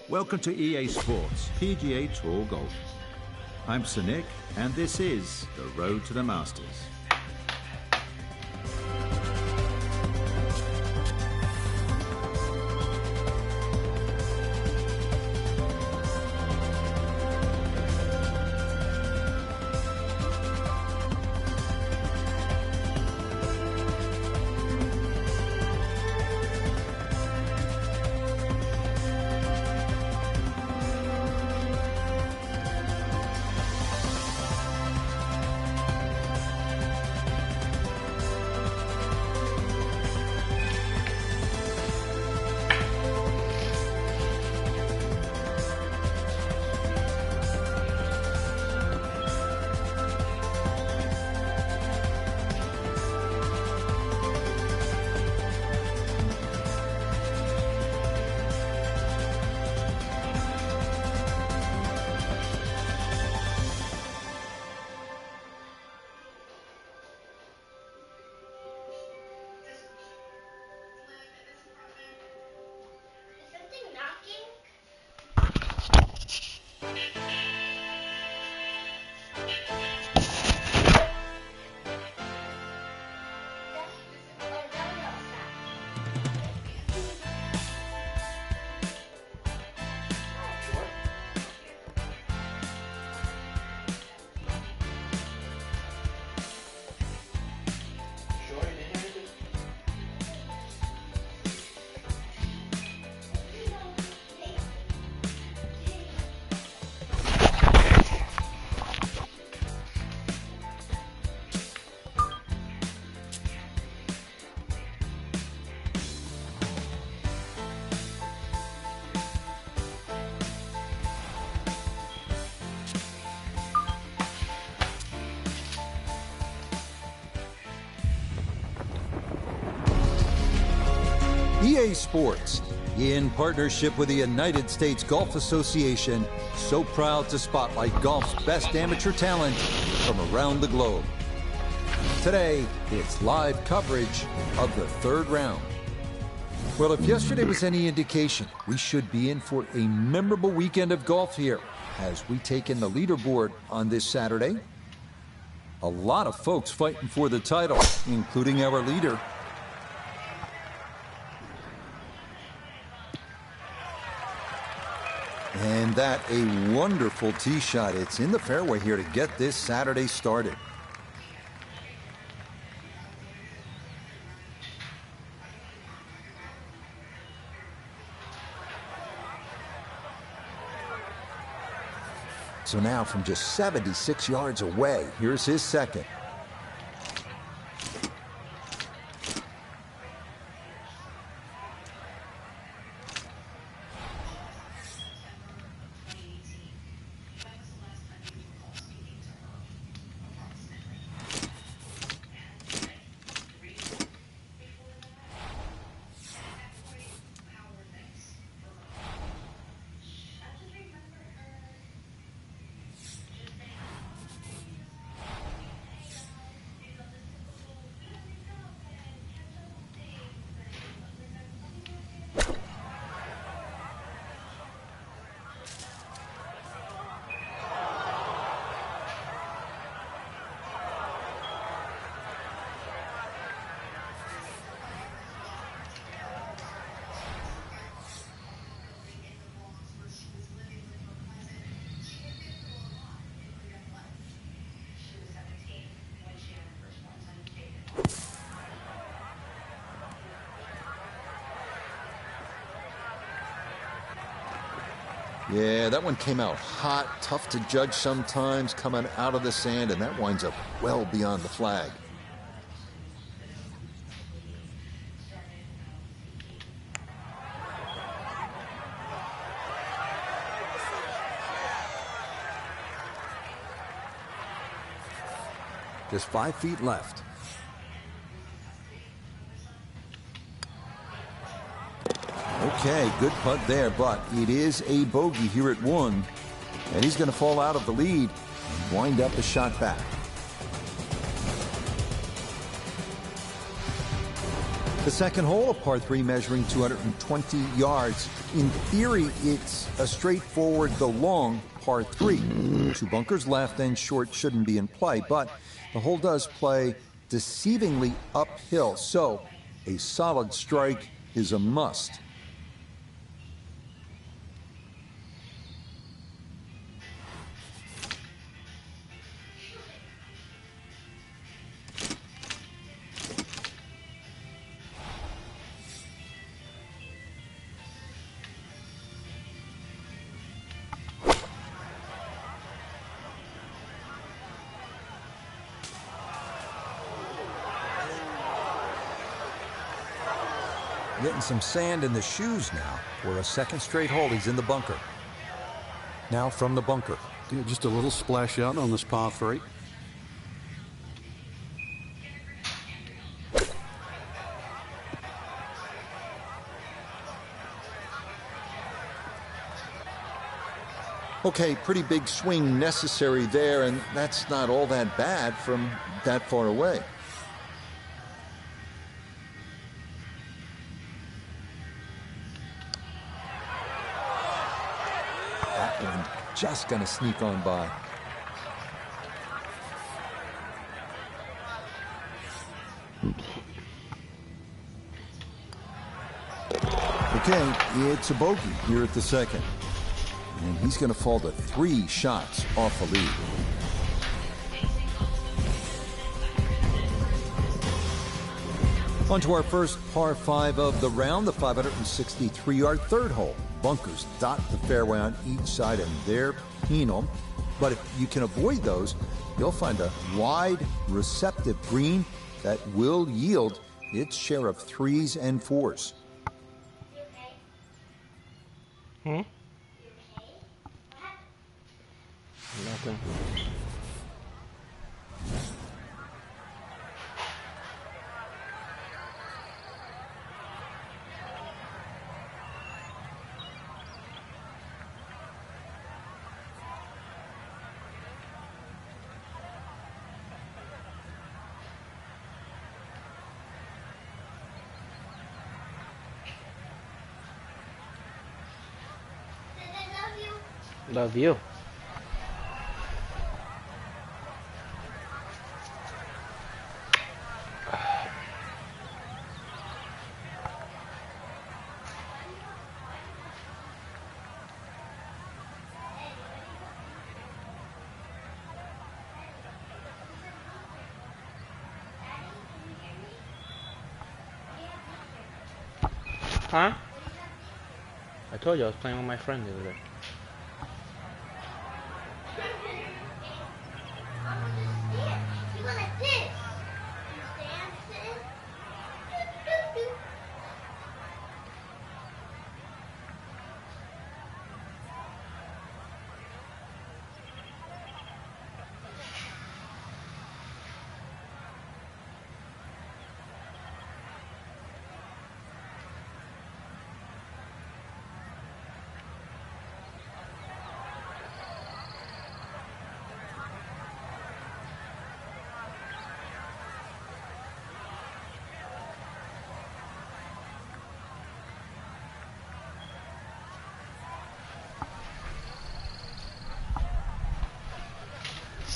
Welcome to EA Sports PGA Tour Golf. I'm Sir Nick, and this is the Road to the Masters. EA Sports, in partnership with the United States Golf Association, so proud to spotlight golf's best amateur talent from around the globe. Today, it's live coverage of the third round. Well, if yesterday was any indication, we should be in for a memorable weekend of golf here as we take in the leaderboard on this Saturday. A lot of folks fighting for the title, including our leader. And that a wonderful tee shot. It's in the fairway here to get this Saturday started. So now from just 76 yards away, here's his second. Yeah, that one came out hot, tough to judge sometimes, coming out of the sand, and that winds up well beyond the flag. Just 5 feet left. Okay, good putt there, but it is a bogey here at 1. And he's going to fall out of the lead and wind up a shot back. The second hole, a par 3 measuring 220 yards. In theory, it's a straightforward, though long, par 3. 2 bunkers left and short shouldn't be in play, but the hole does play deceivingly uphill, so a solid strike is a must. Getting some sand in the shoes now. For a second straight hole, he's in the bunker. Now from the bunker. Yeah, just a little splash out on this par 3. Okay, pretty big swing necessary there, and that's not all that bad from that far away. That one just gonna sneak on by. Okay, it's a bogey here at the second. And he's going to fall to 3 shots off the lead. On to our first par 5 of the round, the 563-yard third hole. Bunkers dot the fairway on each side, and they're penal. But if you can avoid those, you'll find a wide, receptive green that will yield its share of 3s and 4s. Nothing. Love you. Huh? I told you I was playing with my friend the other day.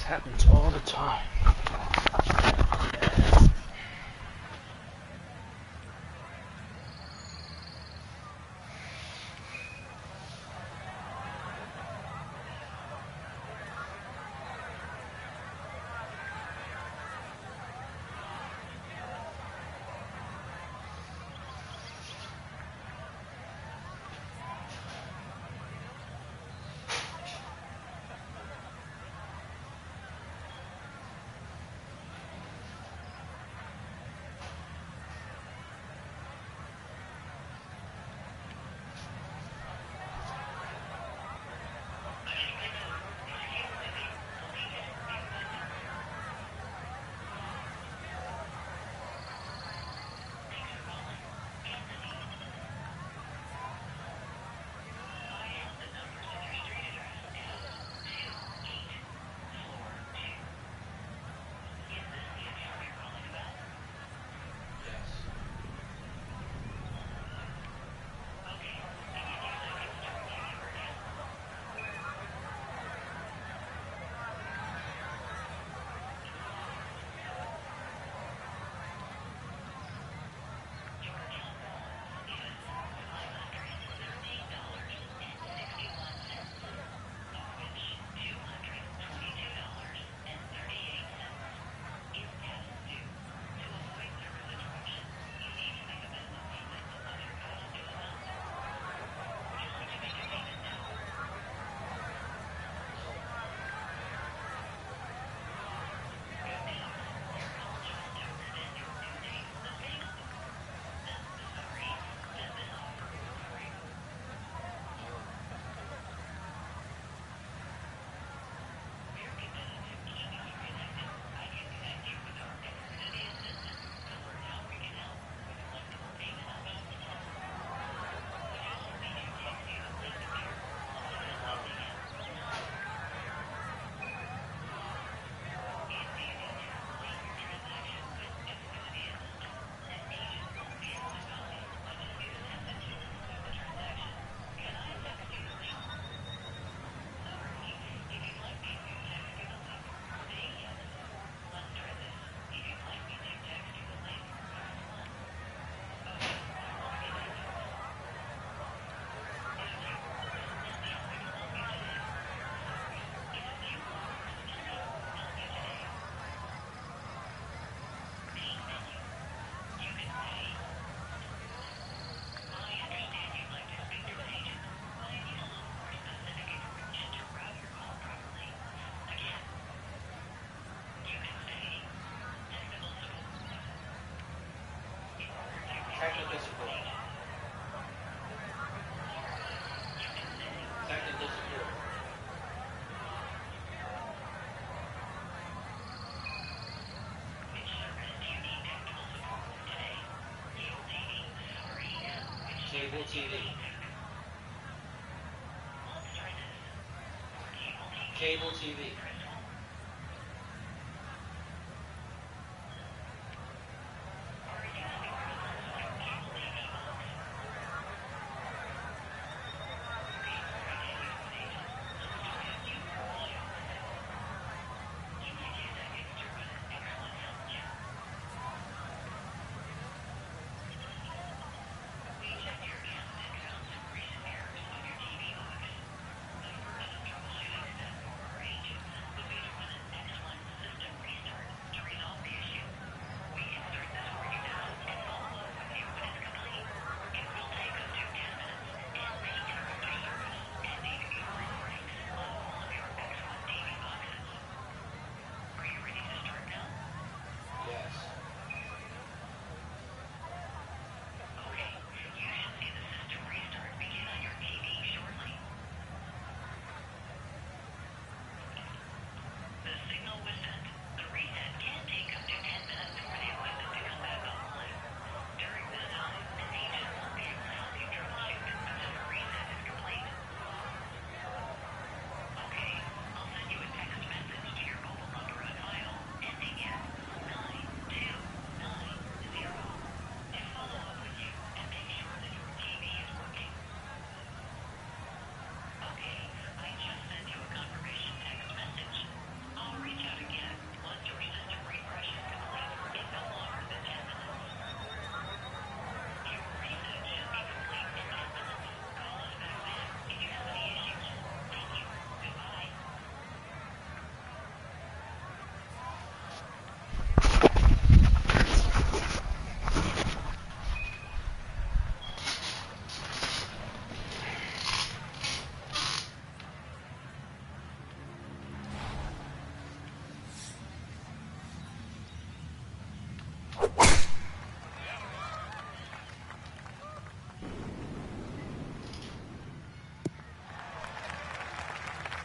Happens all the time. Technical support. Technical support. Cable TV. Cable TV.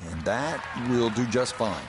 And that will do just fine.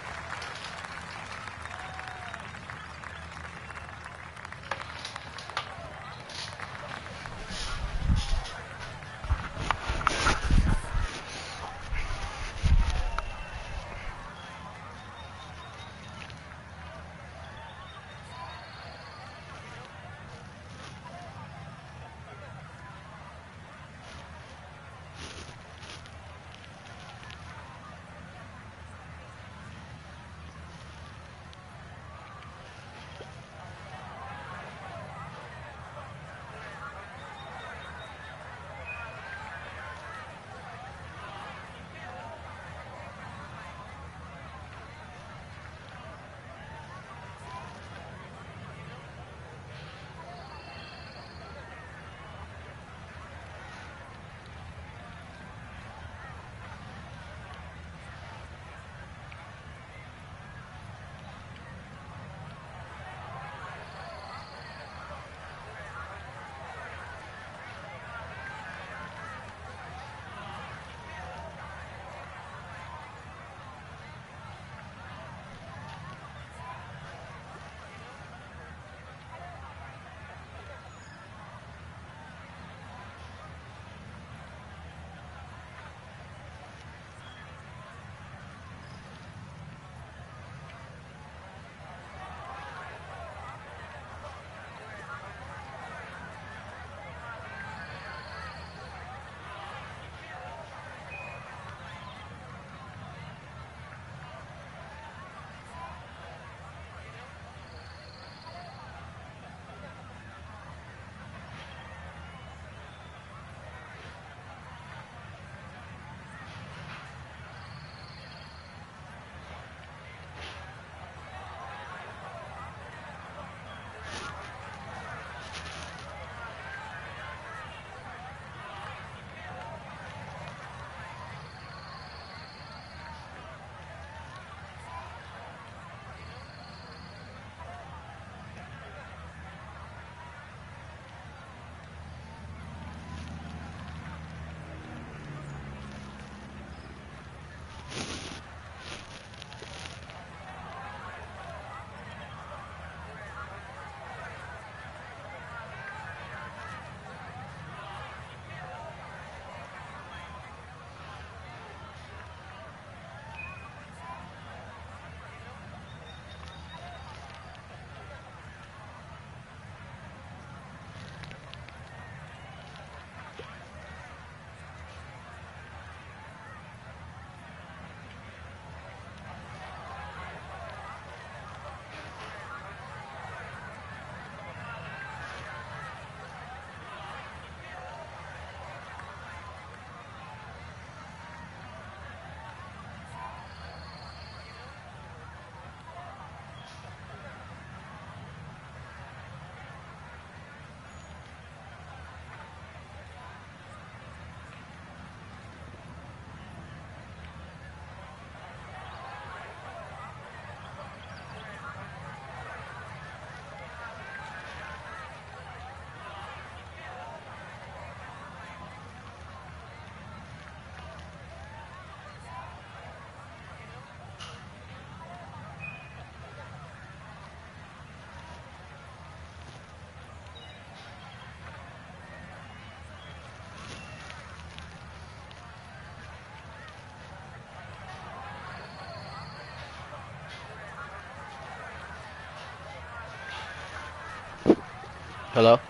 Hello?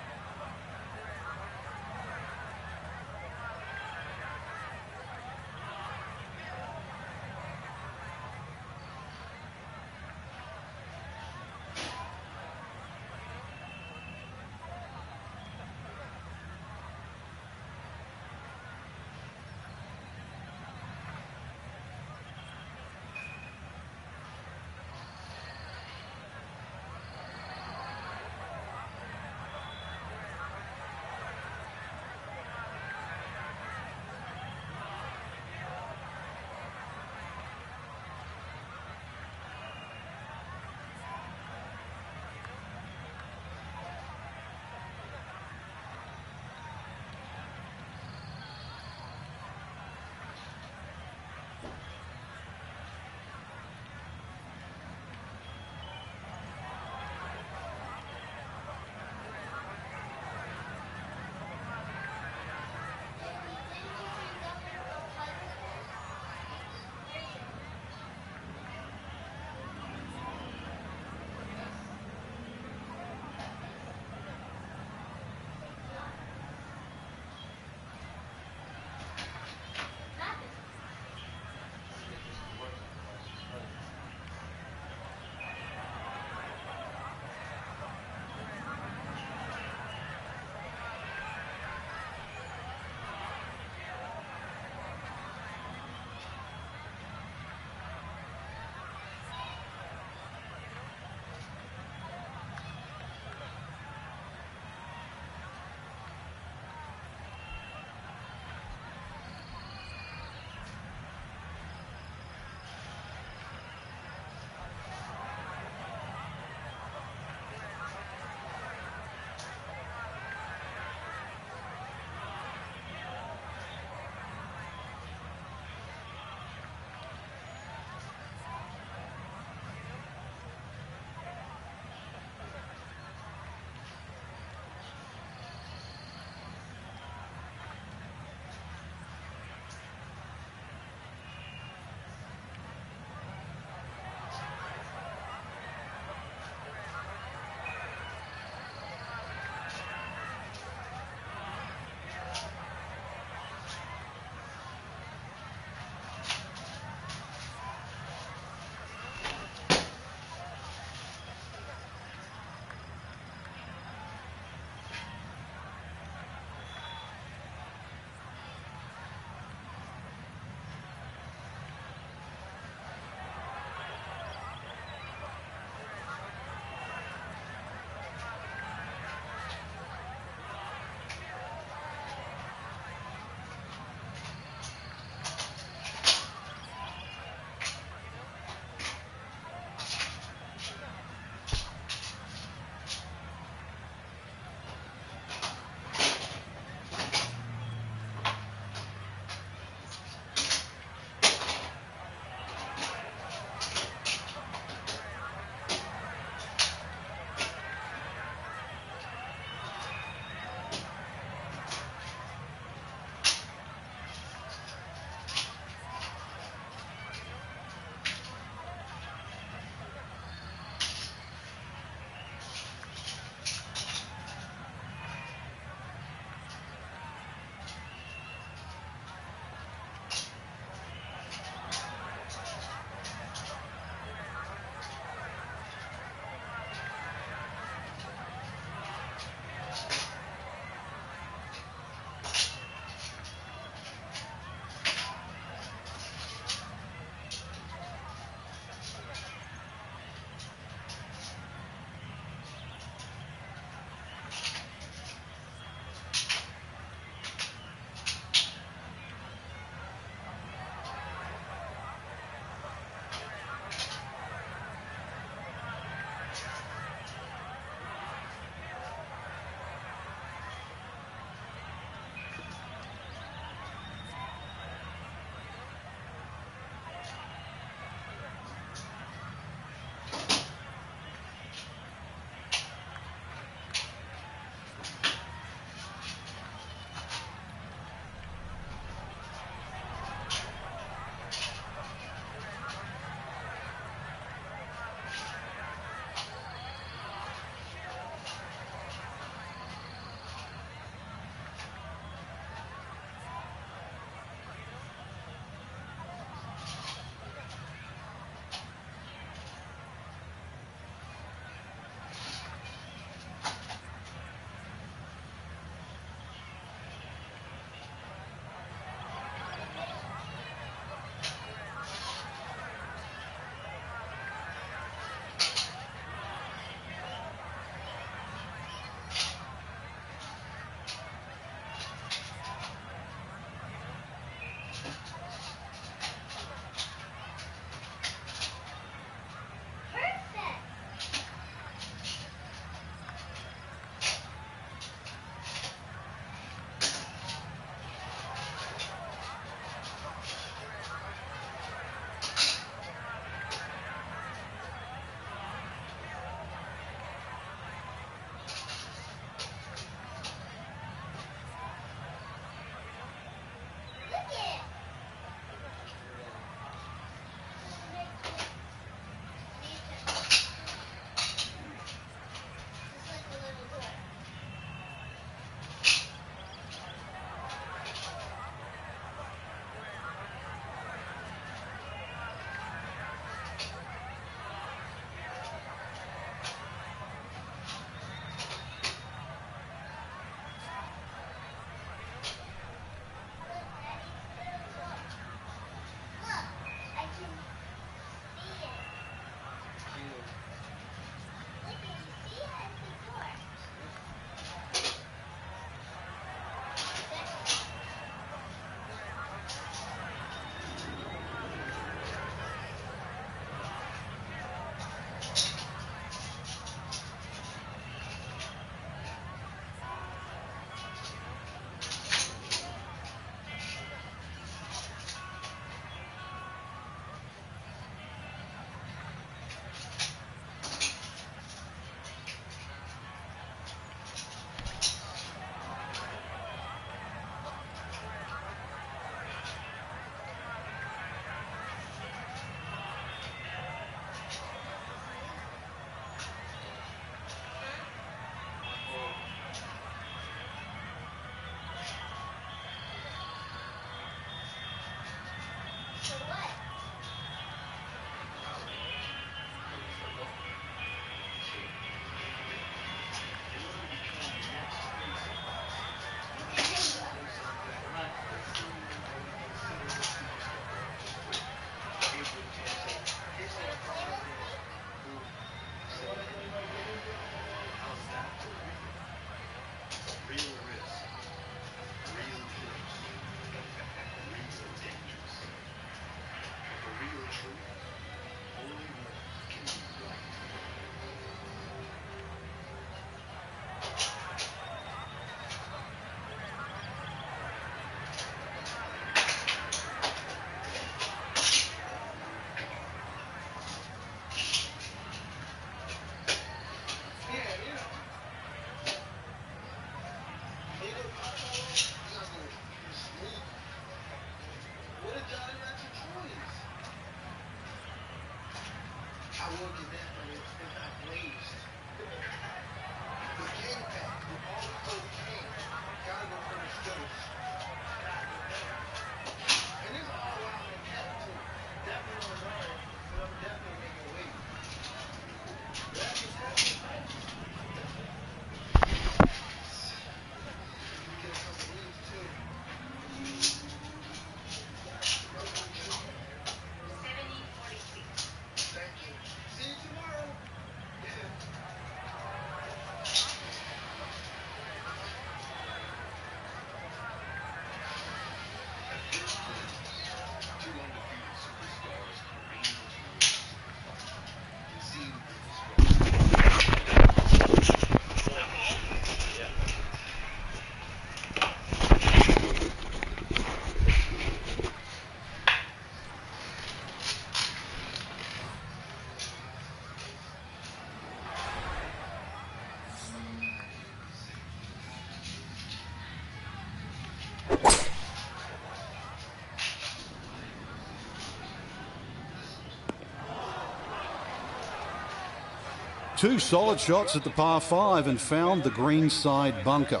2 solid shots at the par 5 and found the green side bunker.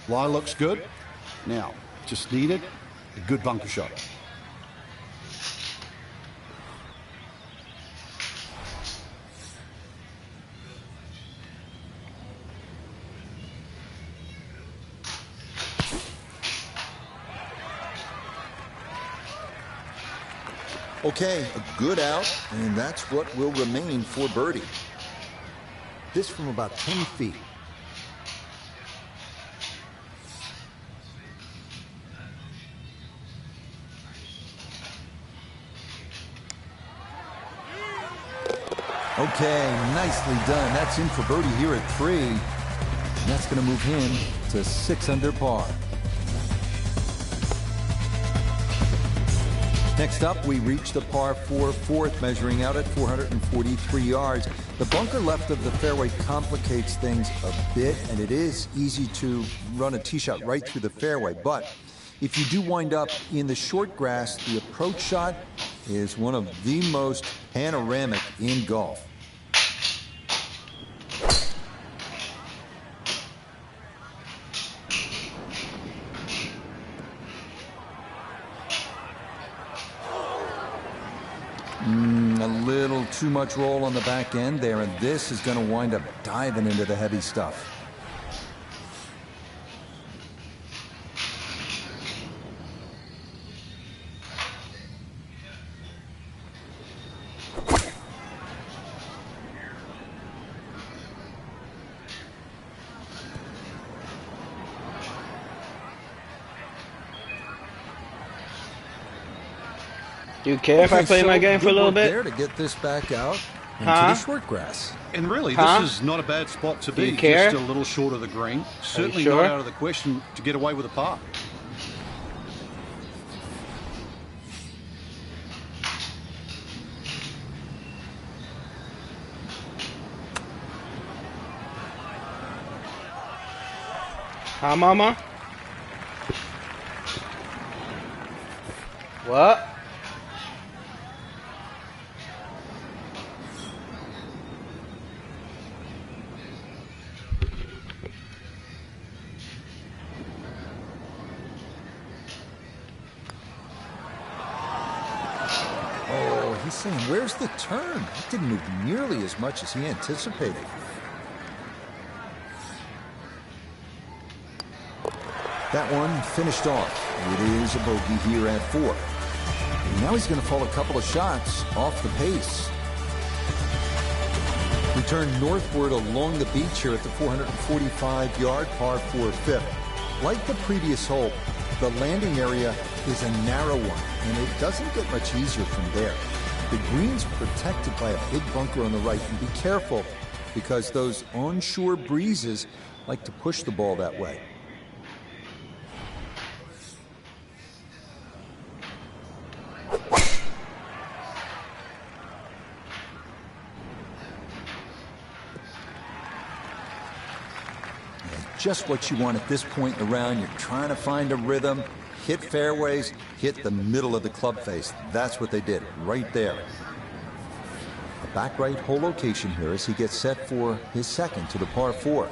Lie looks good. Now, just needed a good bunker shot. Okay, a good out, and that's what will remain for birdie. This from about 10 feet. Okay, nicely done. That's in for birdie here at 3. And that's going to move him to 6 under par. Next up, we reach the par 4 fourth, measuring out at 443 yards. The bunker left of the fairway complicates things a bit, and it is easy to run a tee shot right through the fairway. But if you do wind up in the short grass, the approach shot is one of the most panoramic in golf. A little too much roll on the back end there, and this is going to wind up diving into the heavy stuff. Do you care if I play my game for a little bit? There to get this back out into the short grass. And really, this is not a bad spot to be. You care? Just a little short of the green. Certainly sure? not out of the question to get away with a par. Huh, Mama? What? He's saying, where's the turn? It didn't move nearly as much as he anticipated. That one finished off. It is a bogey here at 4. And now he's going to fall a couple of shots off the pace. We turn northward along the beach here at the 445-yard par 4 fifth. Like the previous hole, the landing area is a narrow one, and it doesn't get much easier from there. The green's protected by a big bunker on the right, and be careful because those onshore breezes like to push the ball that way. Just what you want at this point in the round. You're trying to find a rhythm, hit fairways, hit the middle of the club face. That's what they did right there. A back right hole location here as he gets set for his second to the par 4.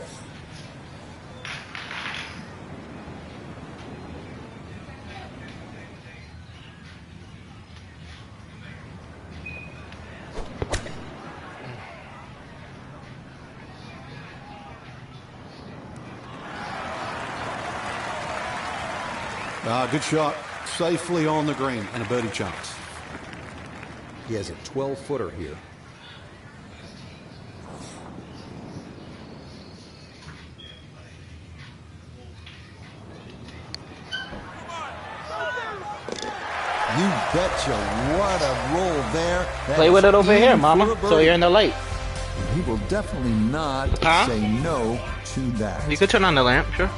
Good shot. Safely on the green and a birdie chance. He has a 12-footer here. You betcha. What a roll there. That Play with it over here, Mama, for a so birdie. you're in the light. He will definitely not say no to that. You could turn on the lamp, sure.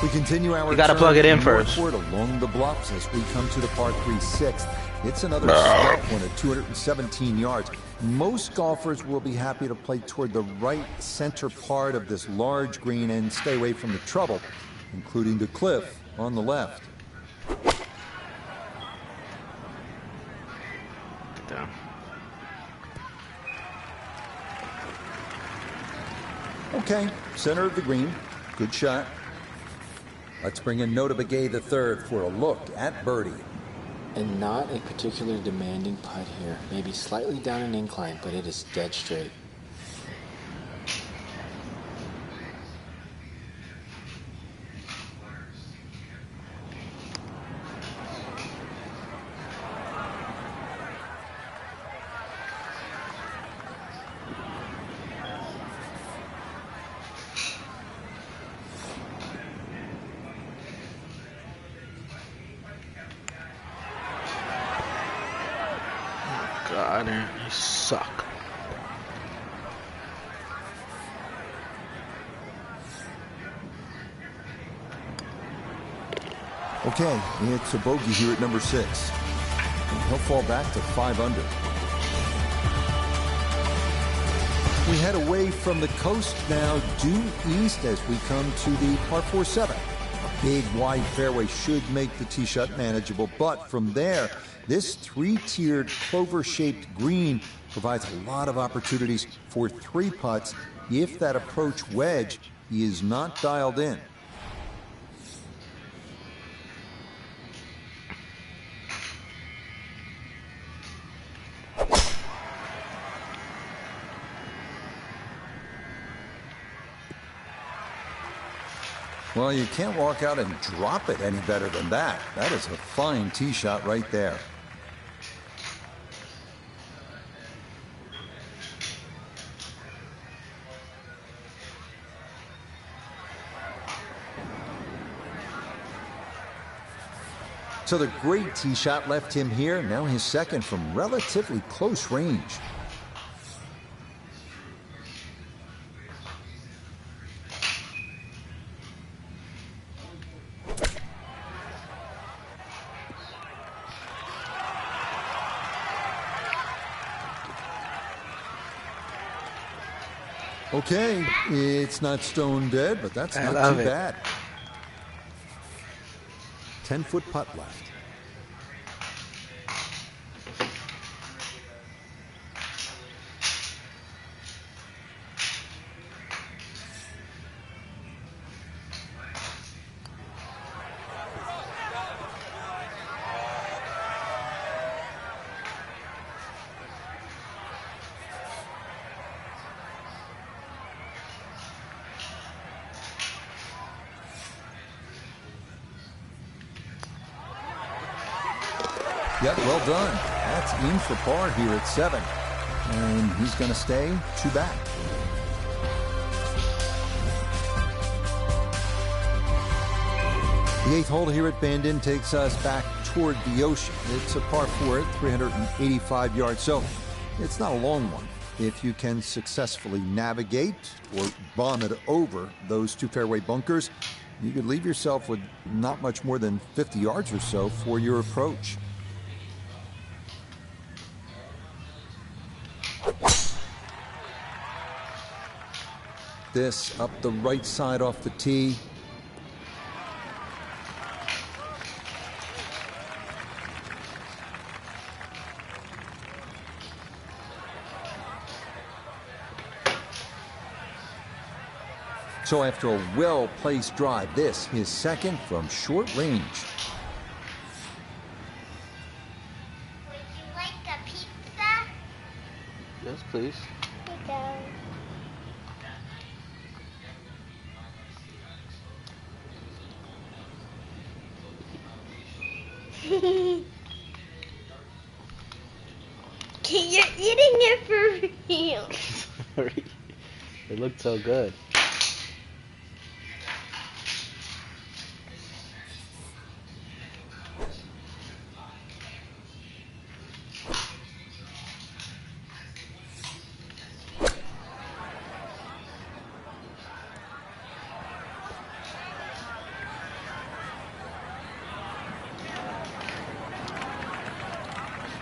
We continue our You gotta turn plug it in first. northward along the bluffs as we come to the par 3 sixth. It's another steep one at 217 yards. Most golfers will be happy to play toward the right center part of this large green and stay away from the trouble, including the cliff on the left. Down. Okay, center of the green. Good shot. Let's bring in Nota Begay III for a look at birdie. And not a particularly demanding putt here. Maybe slightly down an incline, but it is dead straight. God, you suck. Okay, it's a bogey here at number 6. And he'll fall back to 5 under. We head away from the coast now due east as we come to the par 4-7. A big wide fairway should make the tee shot manageable, but from there, this 3-tiered clover-shaped green provides a lot of opportunities for 3 putts if that approach wedge is not dialed in. Well, you can't walk out and drop it any better than that. That is a fine tee shot right there. So the great tee shot left him here. Now his second from relatively close range. Okay, it's not stone dead, but that's not too bad. 10-foot putt left. Yep, well done. That's in for par here at 7. And he's going to stay 2 back. The 8th hole here at Bandon takes us back toward the ocean. It's a par 4 at 385 yards, so it's not a long one. If you can successfully navigate or bomb it over those 2 fairway bunkers, you could leave yourself with not much more than 50 yards or so for your approach. This up the right side off the tee. So after a well-placed drive, this his second from short range. Would you like a pizza? Yes, please. Here you go. You're eating it for real. Sorry. It looked so good.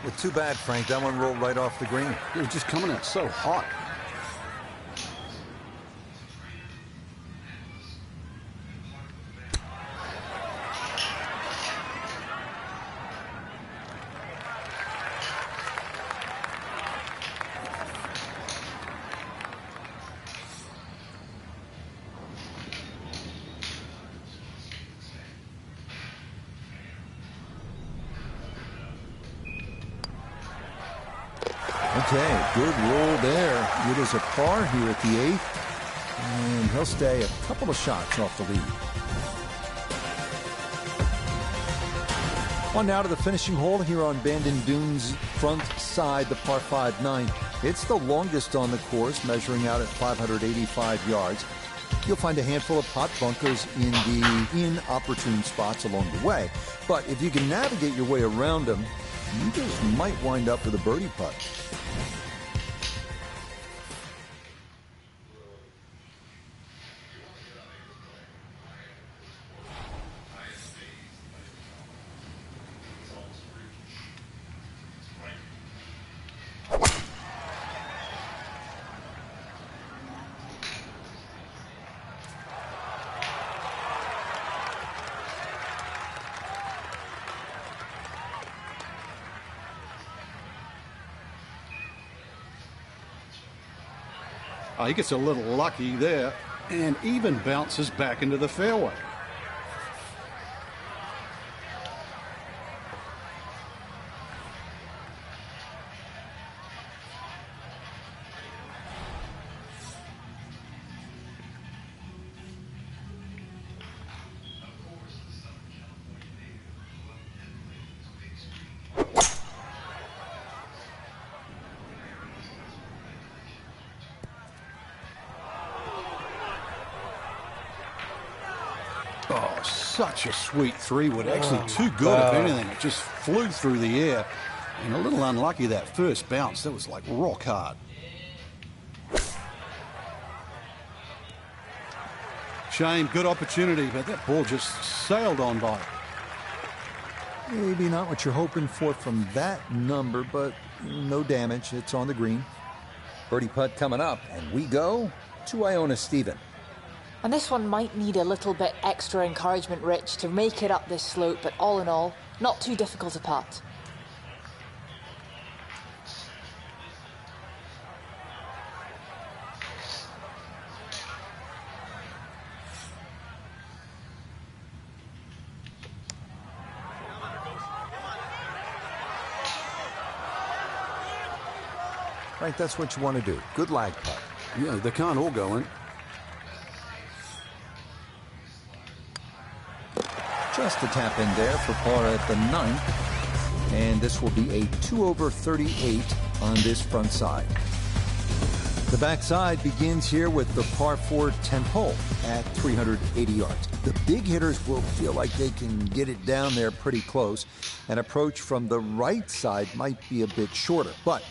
Well, too bad, Frank. That one rolled right off the green. It was just coming out so hot. Okay, good roll there. It is a par here at the 8th, and he'll stay a couple of shots off the lead. On now to the finishing hole here on Bandon Dunes front side, the par 5 9. It's the longest on the course, measuring out at 585 yards. You'll find a handful of pot bunkers in the inopportune spots along the way. But if you can navigate your way around them, you just might wind up with a birdie putt. He gets a little lucky there and even bounces back into the fairway. Oh, such a sweet 3-wood. Actually, too good, if anything. It just flew through the air. And a little unlucky that first bounce. That was like rock hard. Shame, good opportunity, but that ball just sailed on by. Maybe not what you're hoping for from that number, but no damage. It's on the green. Birdie putt coming up, and we go to Iona Stephen. And this one might need a little bit extra encouragement, Rich, to make it up this slope, but all in all, not too difficult a putt. Right, that's what you want to do. Good lag putt. Yeah, they can't all go in. Just a tap in there for par at the 9th. And this will be a 2 over 38 on this front side. The backside begins here with the par 4 10th hole at 380 yards. The big hitters will feel like they can get it down there pretty close. An approach from the right side might be a bit shorter, but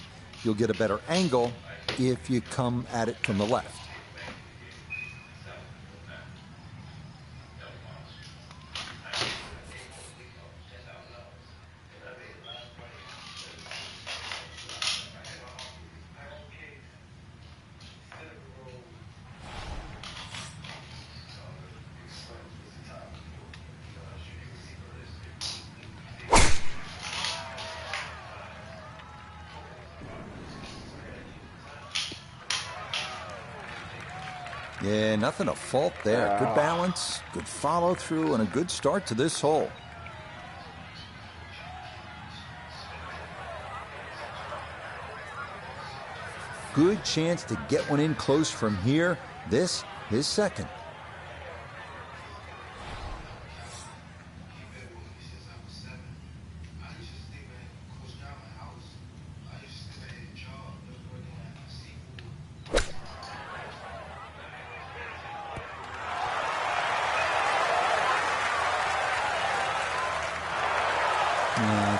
you'll get a better angle if you come at it from the left. Yeah, nothing to fault there. Good balance, good follow through, and a good start to this hole. Good chance to get one in close from here. This, his second.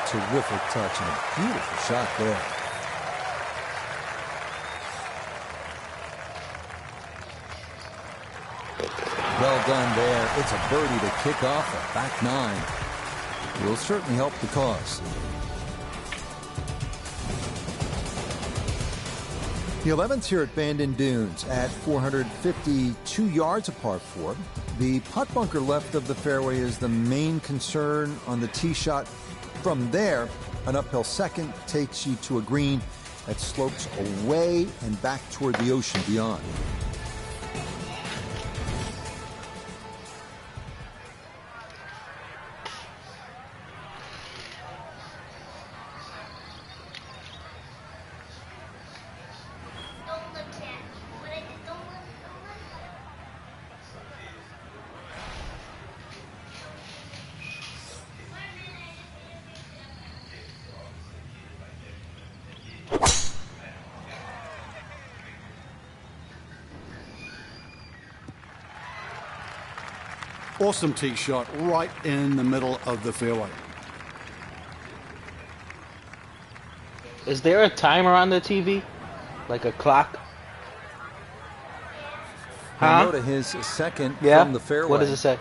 Terrific touch and a beautiful shot there. Well done there. It's a birdie to kick off the back 9. Will certainly help the cause. The 11th here at Bandon Dunes at 452 yards, a par 4. The putt bunker left of the fairway is the main concern on the tee shot. From there, an uphill second takes you to a green that slopes away and back toward the ocean beyond. Awesome tee shot right in the middle of the fairway. Is there a timer on the TV? Like a clock? Now to his second Yeah? from the fairway. What does it say?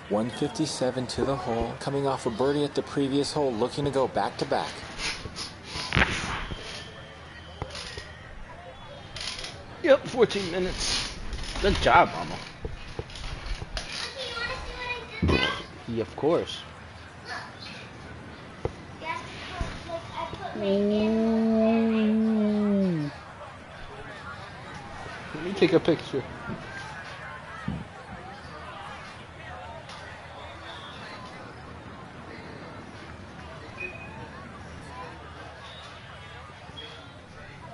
157 to the hole, coming off a birdie at the previous hole, looking to go back to back. Yep, 14 minutes. Good job, Mama. You want to see what I did? Yeah, of course. Yes, look, I put my in. Let me take a picture.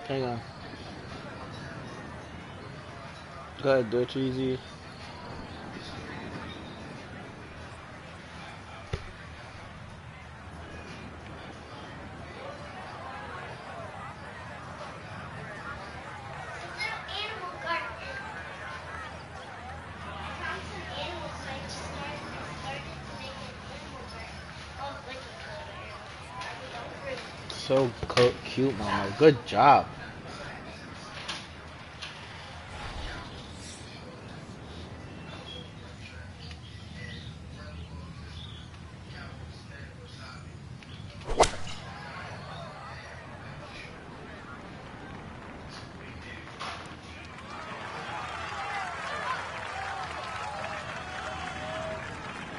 Hang on. Go ahead, do it easy. Animal garden. I found some animals, so I started to make an animal garden. Oh, like a color. So cute, Mama. Good job.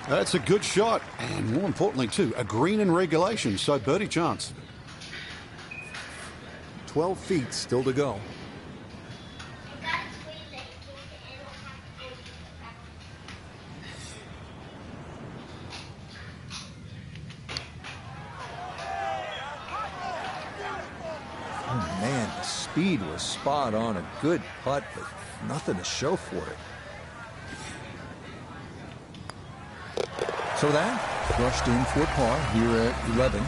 That's a good shot, and more importantly too, a green in regulation, so birdie chance. 12 feet still to go. I got it squeezed in case the animal has to go back. Oh, man, the speed was spot on. A good putt, but nothing to show for it. So that rushed in for par here at 11,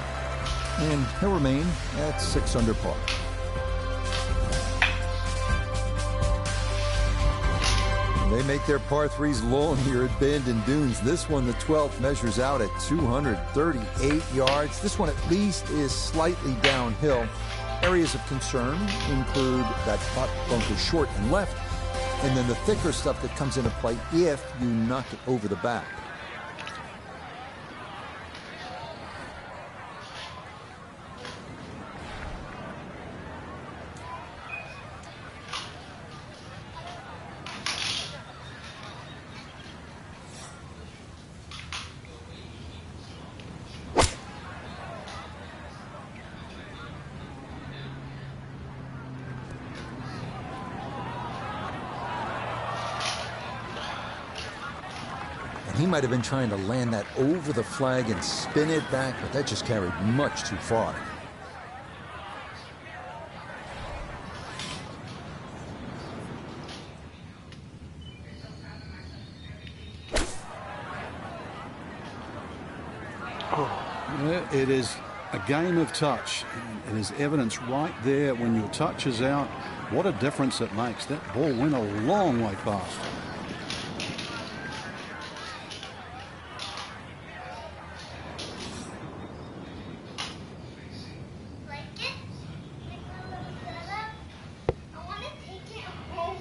and he'll remain at 6 under par. They make their par threes long here at Bend and Dunes. This one, the 12th, measures out at 238 yards. This one at least is slightly downhill. Areas of concern include that putt bunker short and left, and then the thicker stuff that comes into play if you knock it over the back. He might have been trying to land that over the flag and spin it back, but that just carried much too far. It is a game of touch. It is evidence right there when your touch is out. What a difference it makes. That ball went a long way past. Like it? Like my little setup? I want to take it home.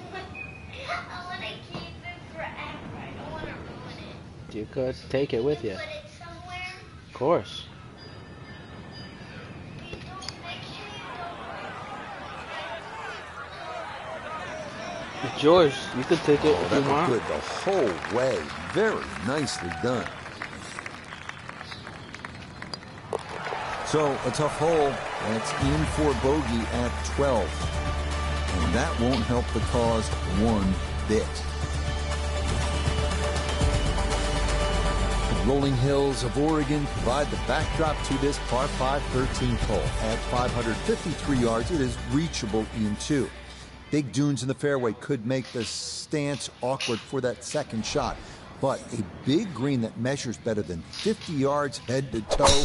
I want to keep it forever. I don't want to ruin it. You could take it with you. Put it somewhere. Of course. You don't make sure you It's yours. You could take it if That you was want. good the whole way. Very nicely done. So a tough hole. That's in for bogey at 12. And that won't help the cause one bit. The rolling hills of Oregon provide the backdrop to this par 5 13th hole. At 553 yards, it is reachable in 2. Big dunes in the fairway could make the stance awkward for that second shot. But a big green that measures better than 50 yards head to toe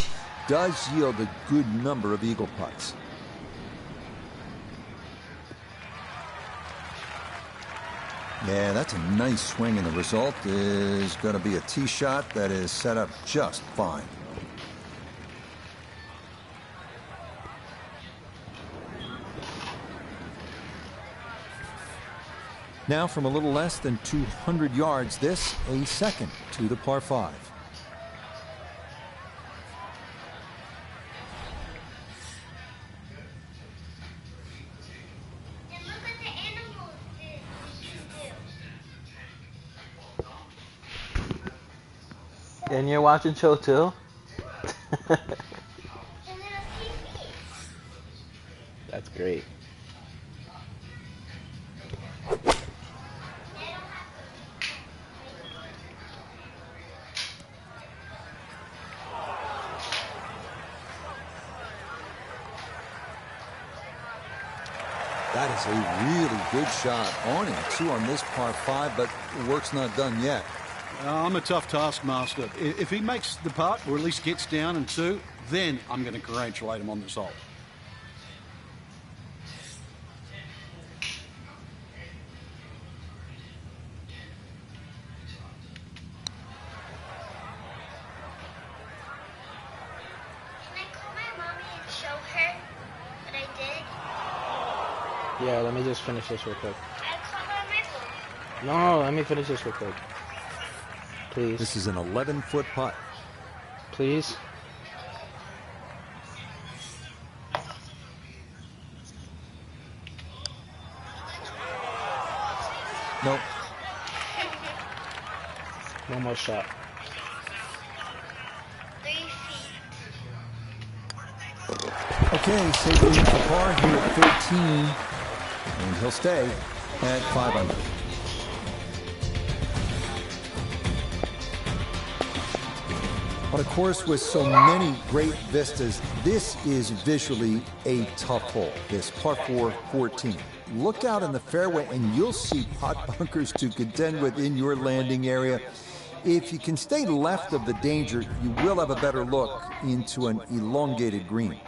does yield a good number of eagle putts. Yeah, that's a nice swing, and the result is going to be a tee shot that is set up just fine. Now from a little less than 200 yards, this a second to the par 5. And look at the animals we can do. And you're watching show too? And then a TV. That's great. That is a really good shot on him, 2 on this par 5, but the work's not done yet. I'm a tough taskmaster. If he makes the putt, or at least gets down in 2, then I'm going to congratulate him on this hole. Can I call my mommy and show her what I did? Yeah, let me just finish this real quick. I call her my phone. No, let me finish this real quick. Please. This is an 11-foot putt. Please. Nope. One more shot. 3 feet. Okay, safely hit the par here at 13, and he'll stay at 5 under. On a course with so many great vistas, this is visually a tough hole, this par 4 14. Look out in the fairway and you'll see pot bunkers to contend with in your landing area. If you can stay left of the danger, you will have a better look into an elongated green.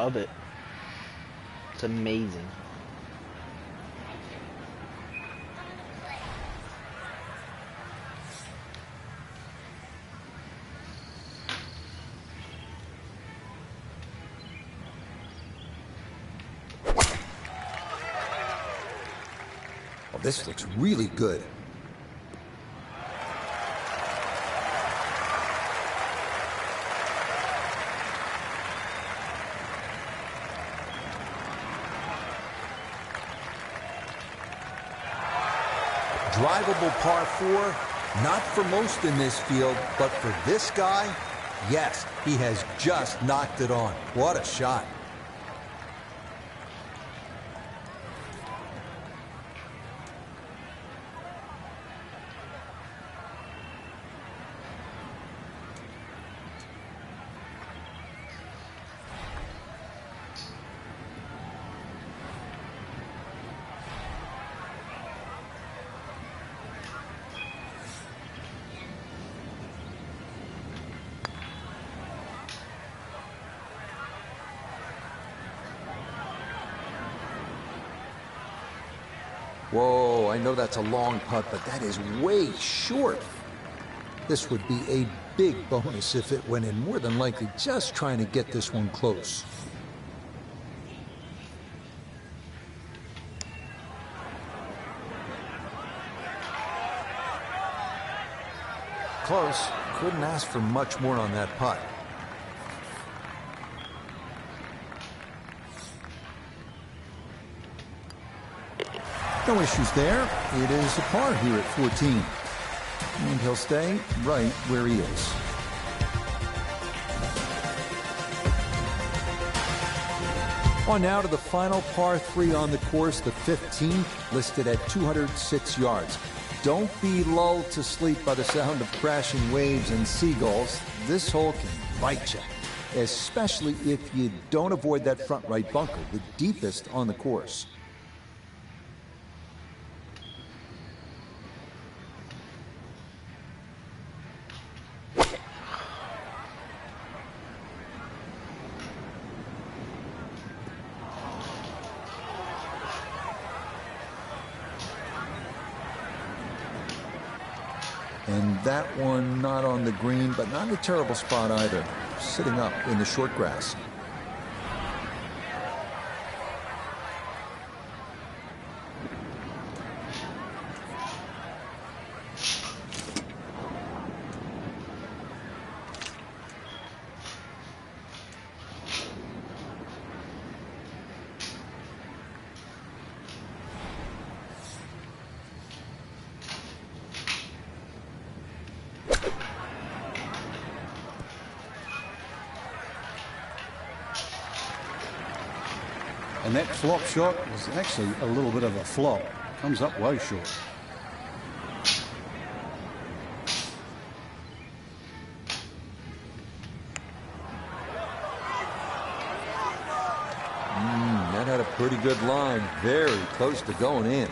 love it. It's amazing. Well, this looks really good. Drivable par 4, not for most in this field, but for this guy, yes, he has just knocked it on. What a shot. Whoa, I know that's a long putt, but that is way short. This would be a big bonus if it went in, more than likely just trying to get this one close. Close. Couldn't ask for much more on that putt. No issues there. It is a par here at 14. And he'll stay right where he is. On now to the final par 3 on the course, the 15th, listed at 206 yards. Don't be lulled to sleep by the sound of crashing waves and seagulls. This hole can bite you, especially if you don't avoid that front right bunker, the deepest on the course. And that one not on the green, but not in a terrible spot either. Sitting up in the short grass. And that flop shot was actually a little bit of a flop. Comes up way short. That had a pretty good line. Very close to going in.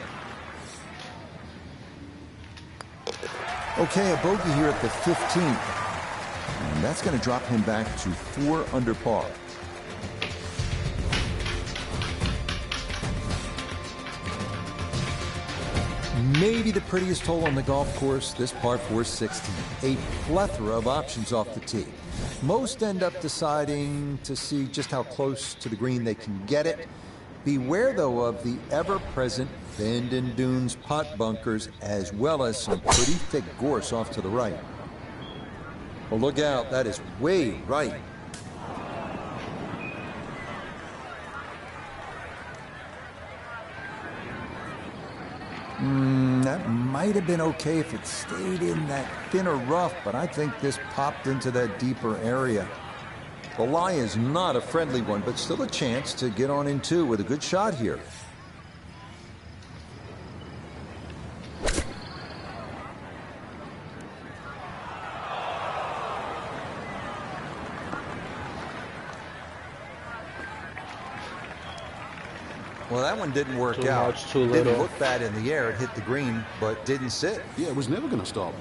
Okay, a bogey here at the 15th. And that's going to drop him back to 4 under par. Maybe the prettiest hole on the golf course, this par 4 16. A plethora of options off the tee. Most end up deciding to see just how close to the green they can get it. Beware, though, of the ever-present bend and dunes pot bunkers, as well as some pretty thick gorse off to the right. Well, look out. That is way right. That might have been okay if it stayed in that thinner rough, but I think this popped into that deeper area. The lie is not a friendly one, but still a chance to get on in 2 with a good shot here. Well, that one didn't work out. Much, too Didn't little. look bad in the air. It hit the green, but didn't sit. Yeah, it was never going to stop.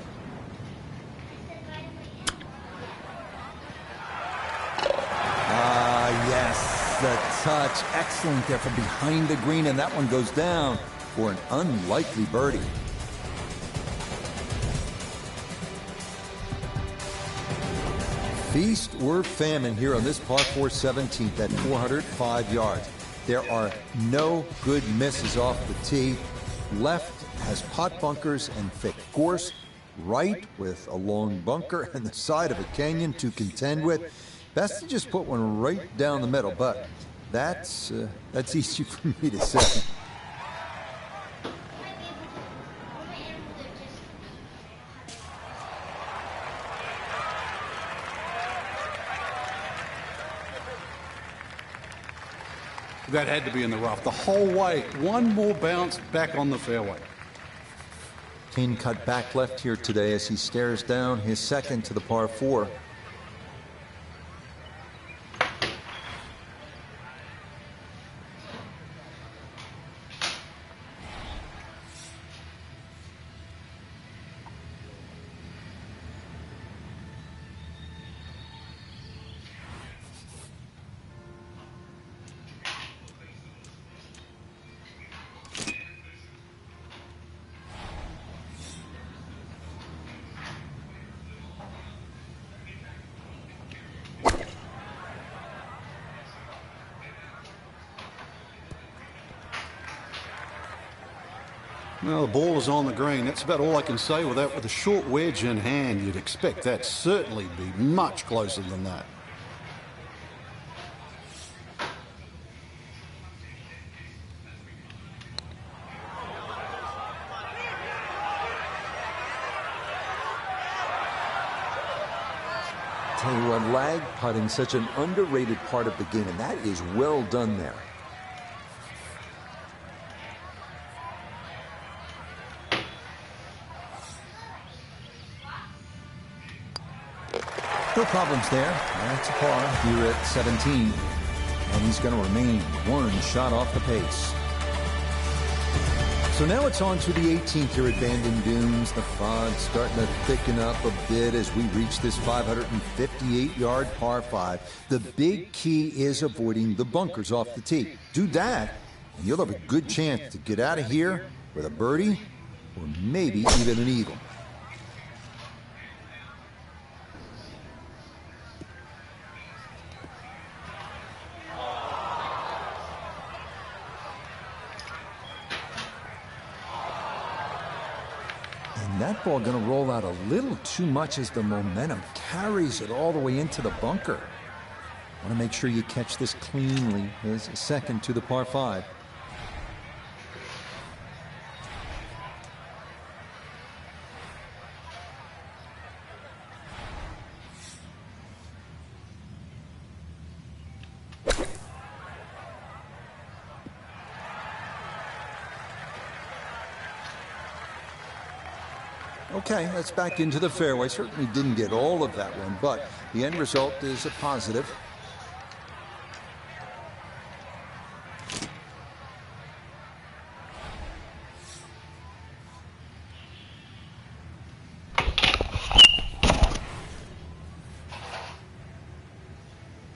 Yes. the touch. Excellent there from behind the green, and that one goes down for an unlikely birdie. Feast or famine here on this par 4 17th at 405 yards. There are no good misses off the tee. Left has pot bunkers and thick gorse. Right with a long bunker and the side of a canyon to contend with. Best to just put one right down the middle, but that's easy for me to say. That had to be in the rough the whole way. One more bounce back on the fairway. Kane cut back left here today as he stares down his second to the par 4. Well, the ball is on the green. That's about all I can say with that. With a short wedge in hand, you'd expect that certainly be much closer than that. Tell you what, lag putting, such an underrated part of the game, and that is well done there. No problems there. That's a par here at 17. And he's going to remain one shot off the pace. So now it's on to the 18th here at Bandon Dunes. The fog's starting to thicken up a bit as we reach this 558-yard par 5. The big key is avoiding the bunkers off the tee. Do that, and you'll have a good chance to get out of here with a birdie or maybe even an eagle. That ball going to roll out a little too much as the momentum carries it all the way into the bunker. Want to make sure you catch this cleanly as a second to the par 5. Okay, that's back into the fairway. Certainly didn't get all of that one, but the end result is a positive.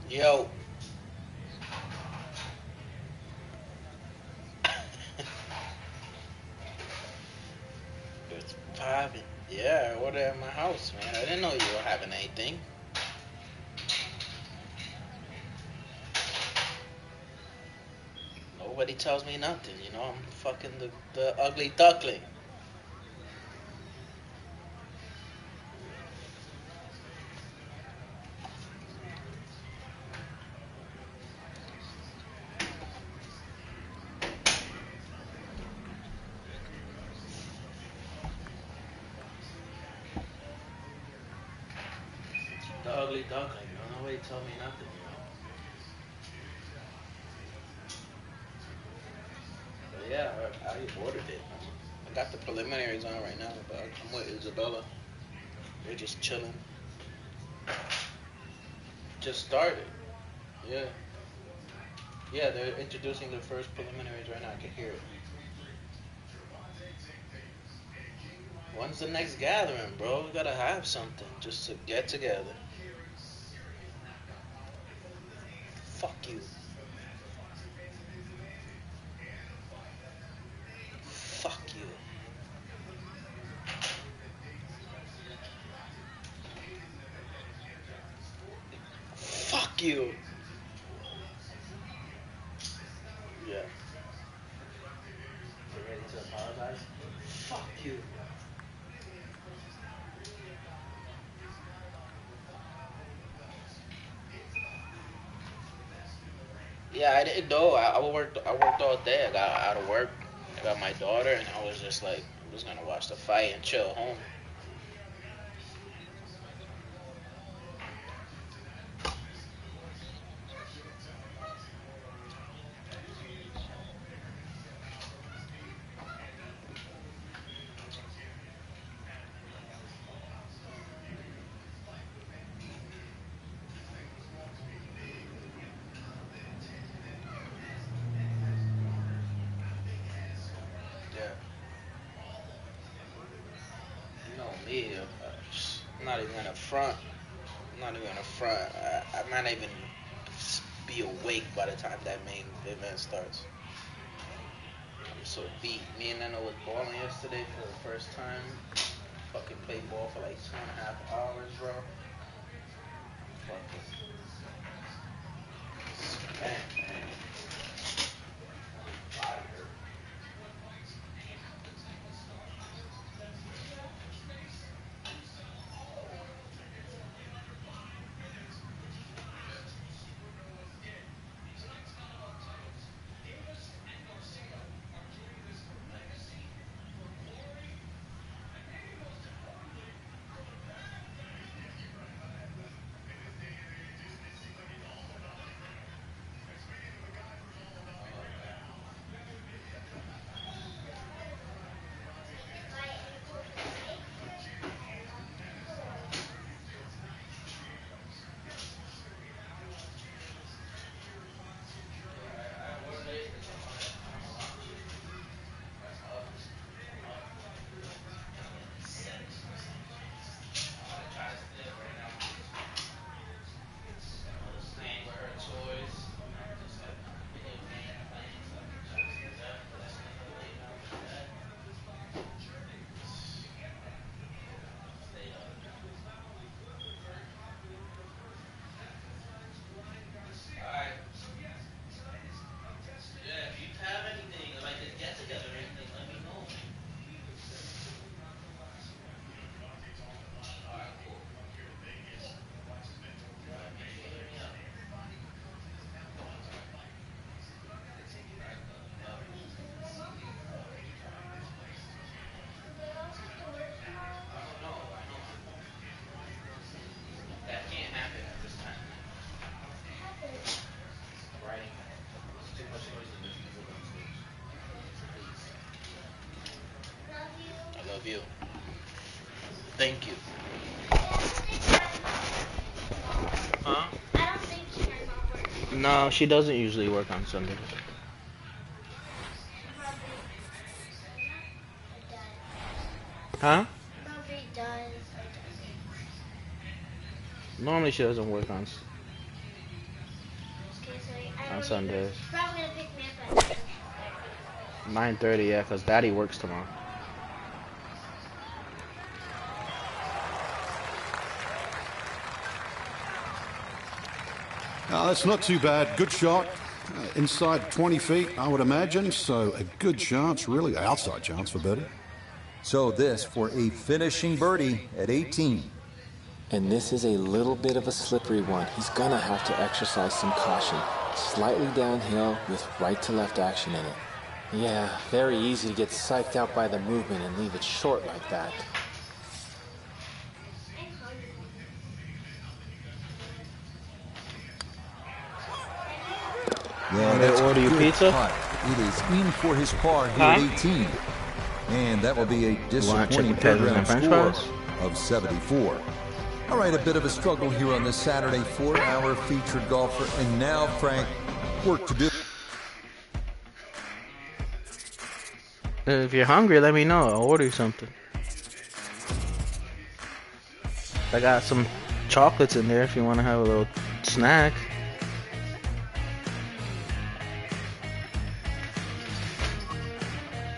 Yo. It's 5 and yeah, I ordered at my house, man. I didn't know you were having anything. Nobody tells me nothing, you know. I'm fucking the ugly duckling. The ugly duckling, you know. Nobody tell me nothing, you know. But yeah, I ordered it. I got the preliminaries on right now, but I'm with Isabella. We're just chilling. Just started. Yeah. Yeah, they're introducing the first preliminaries right now. I can hear it. When's the next gathering, bro? We gotta have something just to get together. Fuck you. you. Yeah. You ready to apologize? Fuck you. Yeah, I didn't know. I worked all day. I got out of work. I got my daughter, and I was just like, I'm just gonna watch the fight and chill home. You know me, I'm not even gonna front. I'm not even gonna front. I might not even be awake by the time that main event starts. I'm so beat. Me and Neno was balling yesterday for the first time. Fucking played ball for like 2.5 hours, bro. Fucking. Man. You. Thank you. Huh? I don't think she might not work. No, she doesn't usually work on Sundays. Huh? Probably does or doesn't. Normally she doesn't work on Okay, so on Sundays. Probably gonna pick me up at 9:30, yeah, because Daddy works tomorrow. That's not too bad. Good shot. Inside 20 feet, I would imagine. So a good chance, really outside chance for birdie. So this for a finishing birdie at 18. And this is a little bit of a slippery one. He's gonna have to exercise some caution. Slightly downhill with right to left action in it. Yeah, very easy to get psyched out by the movement and leave it short like that. Yeah, They that's order you good pizza? putt. It is in for his par here at 18. And that will be a disappointing third round score of 74. All right, a bit of a struggle here on this Saturday for our featured golfer. And now, Frank, work to do. If you're hungry, let me know. I'll order you something. I got some chocolates in there if you want to have a little snack.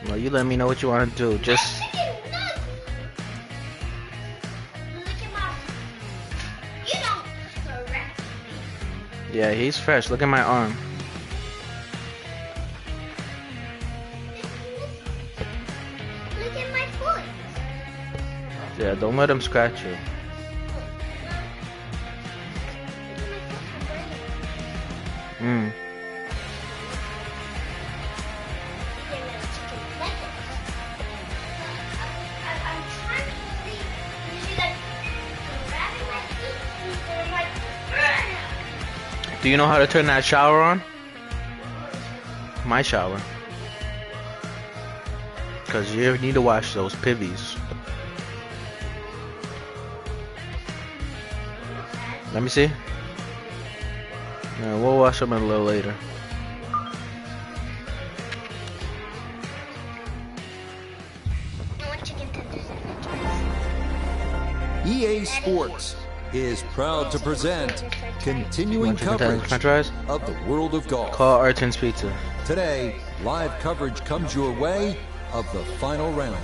Well, you let me know what you want to do. Just Look at my. You don't correct me. Yeah, he's fresh. Look at my arm. Look at my foot. Yeah, don't let him scratch you. Mm. I'm trying to see. She's like grabbing my feet and like. Do you know how to turn that shower on? My shower. Because you need to wash those pivies. Let me see. Yeah, we'll wash them a little later. I want chicken tenders. EA Sports is proud to present continuing coverage French fries? of the world of golf. Call Arton's Pizza. Today, live coverage comes your way of the final round.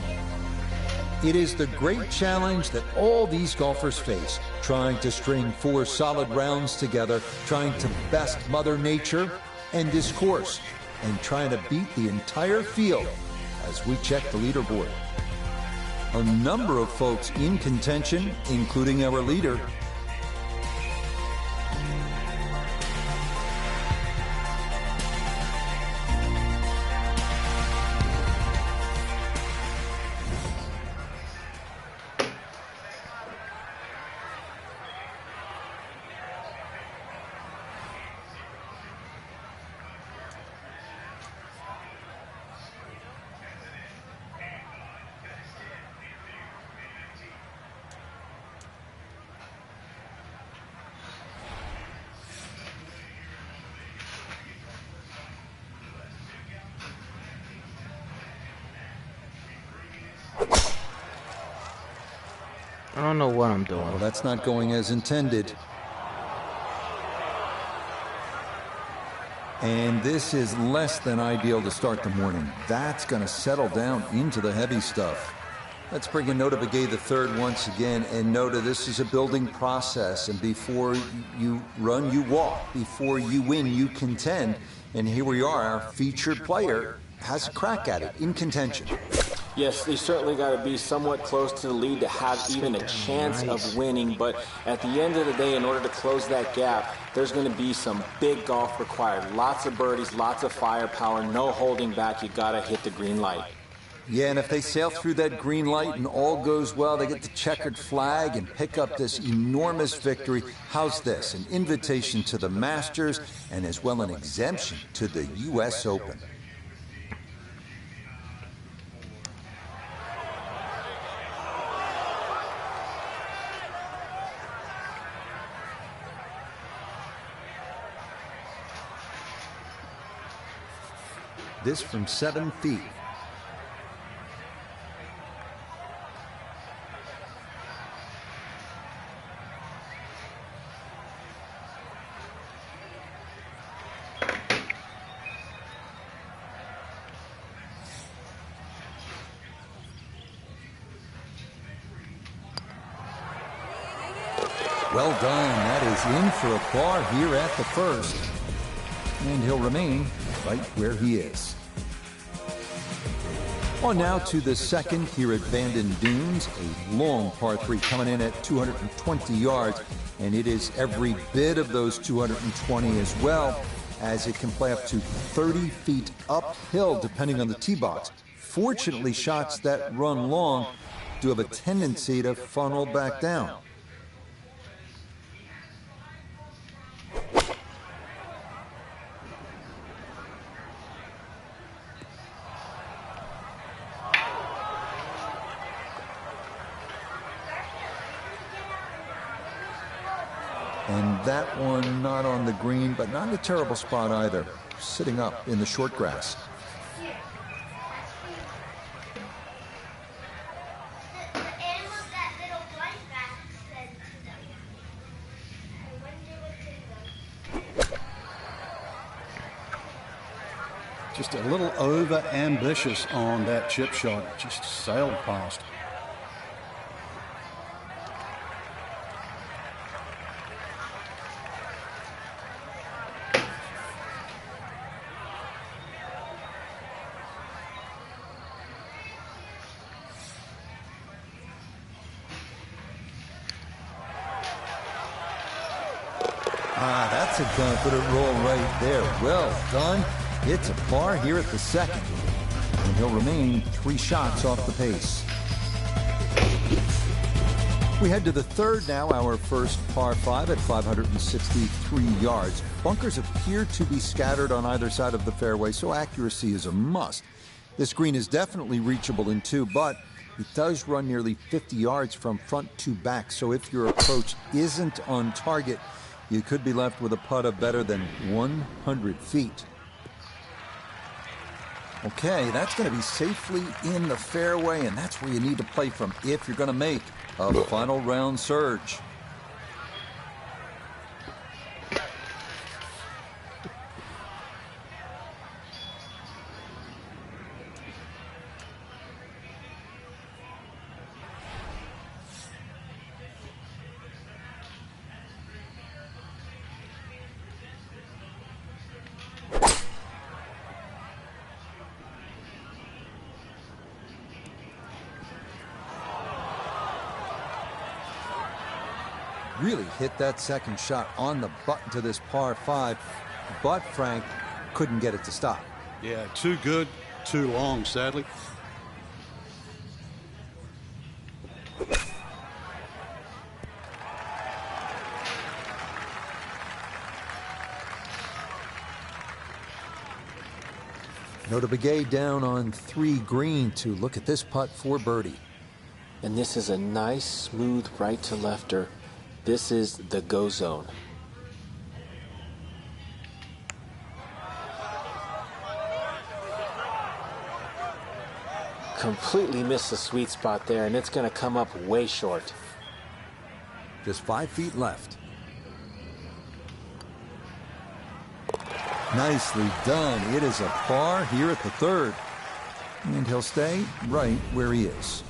It is the great challenge that all these golfers face, trying to string 4 solid rounds together, trying to best Mother Nature and this course, and trying to beat the entire field as we check the leaderboard. A number of folks in contention, including our leader. I don't know what I'm doing. Well, that's not going as intended. And this is less than ideal to start the morning. That's going to settle down into the heavy stuff. Let's bring in Nota Begay III once again. And Nota, this is a building process. And before you run, you walk. Before you win, you contend. And here we are. Our featured player has a crack at it in contention. Yes, they certainly got to be somewhat close to the lead to have even a chance of winning, but at the end of the day, in order to close that gap, there's going to be some big golf required. Lots of birdies, lots of firepower, no holding back. You got to hit the green light. Yeah, and if they sail through that green light and all goes well, they get the checkered flag and pick up this enormous victory. How's this? An invitation to the Masters and as well an exemption to the U.S. Open. This from 7 feet. Well done. That is in for a par here at the first. And he'll remain right where he is. On now to the second here at Bandon Dunes, a long par 3 coming in at 220 yards, and it is every bit of those 220 as well, as it can play up to 30 feet uphill depending on the tee box. Fortunately, shots that run long do have a tendency to funnel back down. And that one not on the green, but not in a terrible spot either. Sitting up in the short grass. The animal that little blind bat said to them. I wonder what's in them. Just a little over ambitious on that chip shot. Just sailed past. Ah, that's a confident roll right there. Well done. It's a par here at the second. And he'll remain 3 shots off the pace. We head to the third now, our first par 5 at 563 yards. Bunkers appear to be scattered on either side of the fairway, so accuracy is a must. This green is definitely reachable in 2, but it does run nearly 50 yards from front to back, so if your approach isn't on target, you could be left with a putt of better than 100 feet. Okay, that's going to be safely in the fairway, and that's where you need to play from if you're going to make a final round surge. Really hit that second shot on the button to this par 5, but Frank couldn't get it to stop. Yeah, too good, too long, sadly. Notah Begay down on 3 green to look at this putt for birdie. And this is a nice, smooth right to lefter. This is the go zone. Completely missed the sweet spot there, and it's going to come up way short. Just 5 feet left. Nicely done. It is a par here at the third. And he'll stay right where he is.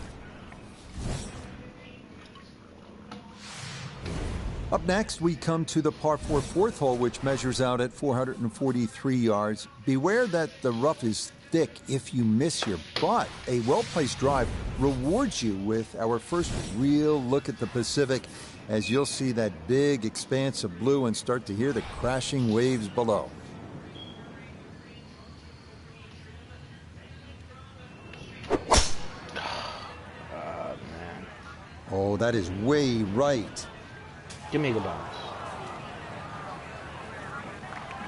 Up next, we come to the par 4 fourth hole, which measures out at 443 yards. Beware that the rough is thick if you miss here, but a well-placed drive rewards you with our first real look at the Pacific, as you'll see that big expanse of blue and start to hear the crashing waves below. Man. Oh, that is way right. Give me the bonus.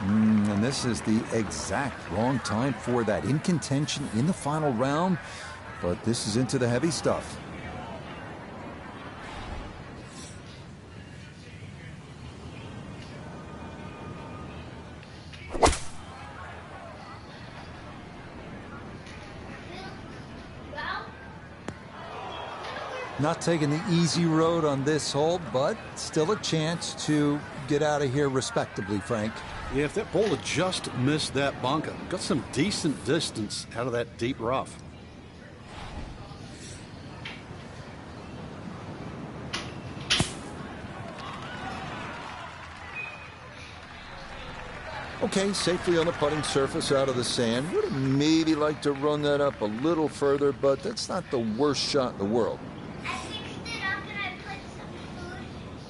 And this is the exact wrong time for that. In contention in the final round, but this is into the heavy stuff. Not taking the easy road on this hole, but still a chance to get out of here respectably, Frank. Yeah, if that ball had just missed that bunker, got some decent distance out of that deep rough. Okay, safely on the putting surface out of the sand. Would have maybe liked to run that up a little further, but that's not the worst shot in the world. I fixed it up and I put some food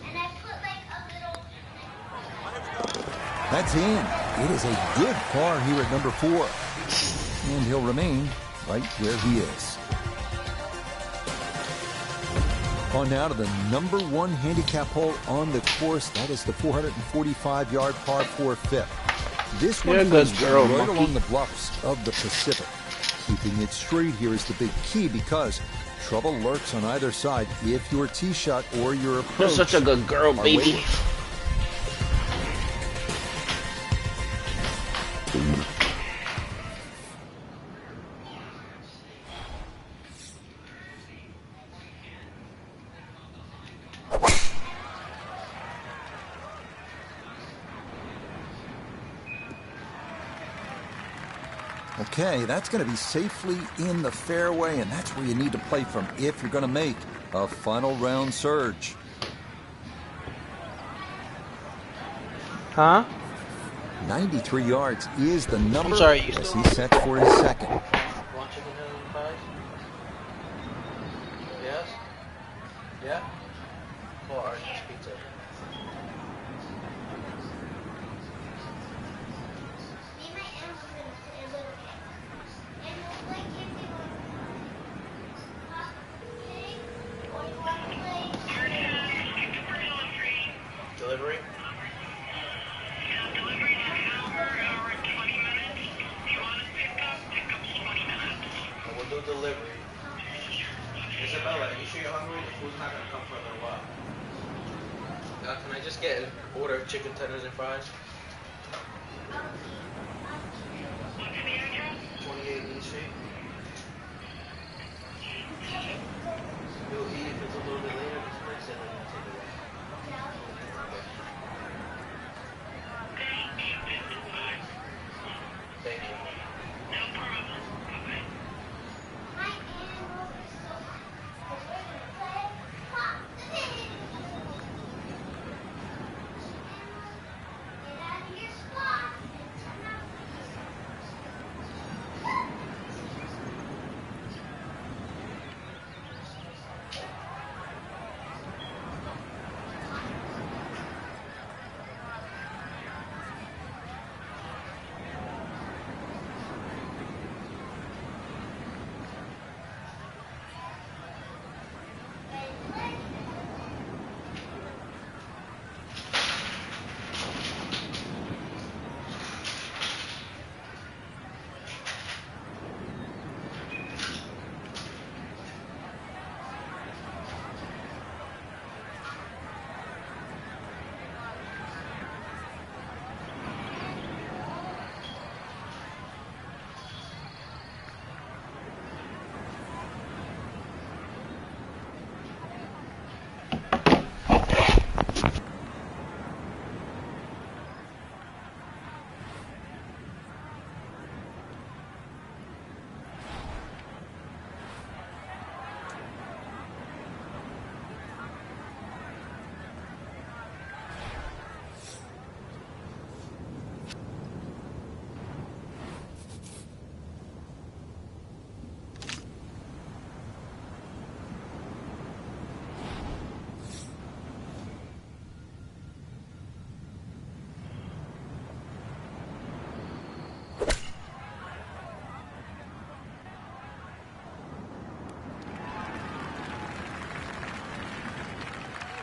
and I put like a little. That's in. It is a good par here at number 4. And he'll remain right where he is. On now to the number 1 handicap hole on the course. That is the 445-yard par 4 fifth. This one goes right along the bluffs of the Pacific. Keeping it straight here is the big key because trouble lurks on either side if your tee shot or your approach. You're such a good girl, baby. Waiting. Okay, that's going to be safely in the fairway, and that's where you need to play from if you're going to make a final round surge. Huh? 93 yards is the number. I'm sorry, as he's set for his second. Want chicken and fries? Yes? Yeah? Or pizza? Can I just get an order of chicken tenders and fries? 28 East Street. You'll eat if it's a little bit later because they said they're going to take it away. Thank you. My animal is so hot. We're gonna play hot. Get out of your spot and turn off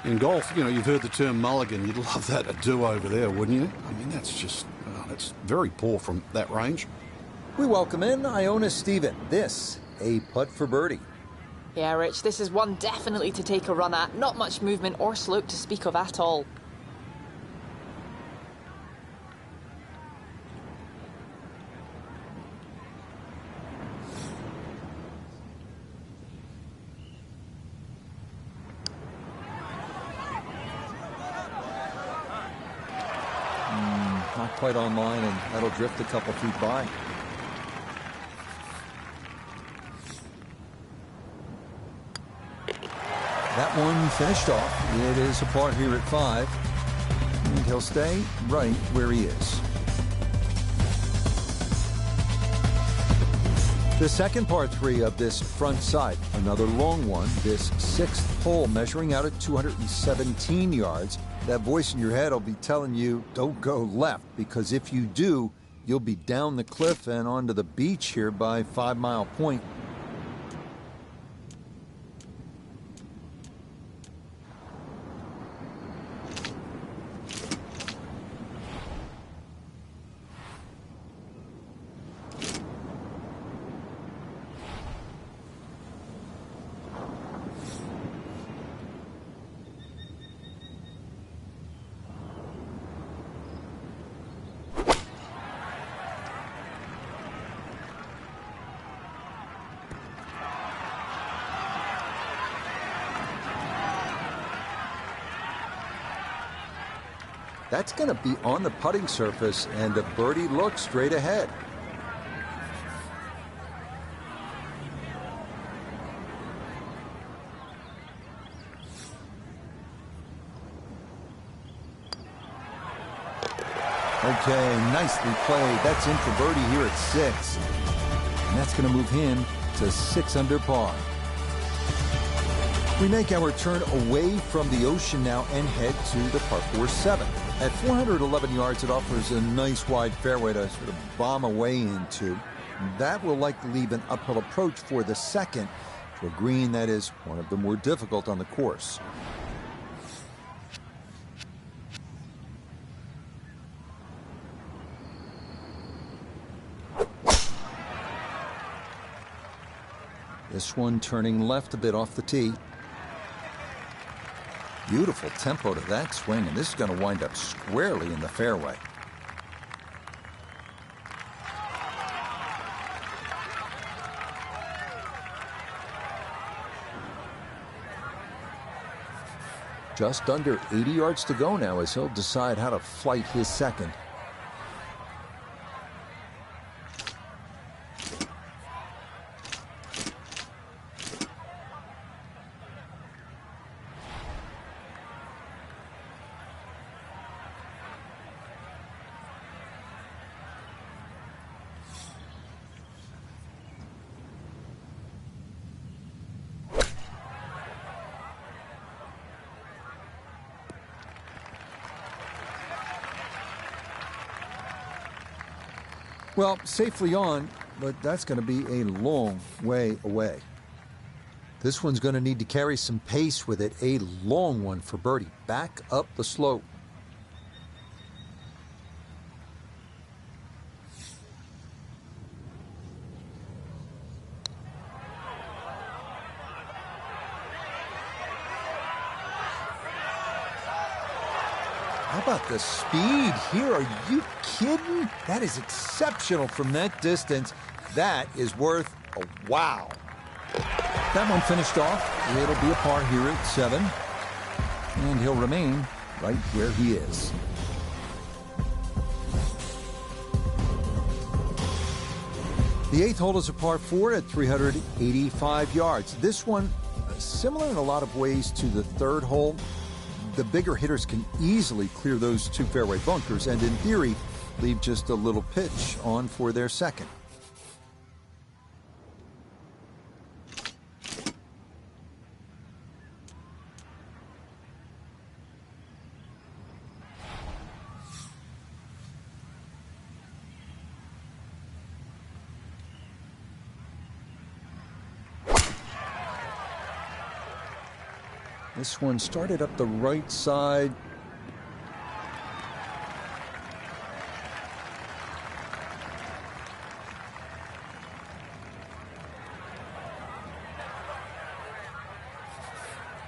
In golf, you know, you've heard the term mulligan. You'd love that a do-over there, wouldn't you? I mean, that's just, that's very poor from that range. We welcome in Iona Stephen. This, a putt for birdie. Yeah, Rich, this is one definitely to take a run at. Not much movement or slope to speak of at all. Not quite on line, and that'll drift a couple feet by. That one finished off. It is a par here at 5. And he'll stay right where he is. The second par 3 of this front side, another long one, this 6th hole measuring out at 217 yards. That voice in your head will be telling you, don't go left, because if you do, you'll be down the cliff and onto the beach here by 5 Mile Point. That's going to be on the putting surface, and a birdie look straight ahead. Okay, nicely played. That's in for birdie here at 6. And that's going to move him to 6 under par. We make our turn away from the ocean now and head to the par 4 7. At 411 yards, it offers a nice wide fairway to sort of bomb away into. That will likely leave an uphill approach for the second to a green that is one of the more difficult on the course. This one turning left a bit off the tee. Beautiful tempo to that swing, and this is going to wind up squarely in the fairway. Just under 80 yards to go now as he'll decide how to flight his second. Well, safely on, but that's going to be a long way away. This one's going to need to carry some pace with it. A long one for birdie. Back up the slope. How about the speed here? Are you kidding? That is exceptional from that distance. That is worth a wow. That one finished off. It'll be a par here at 7. And he'll remain right where he is. The 8th hole is a par 4 at 385 yards. This one, similar in a lot of ways to the 3rd hole. The bigger hitters can easily clear those 2 fairway bunkers and, in theory, leave just a little pitch on for their second. This one started up the right side.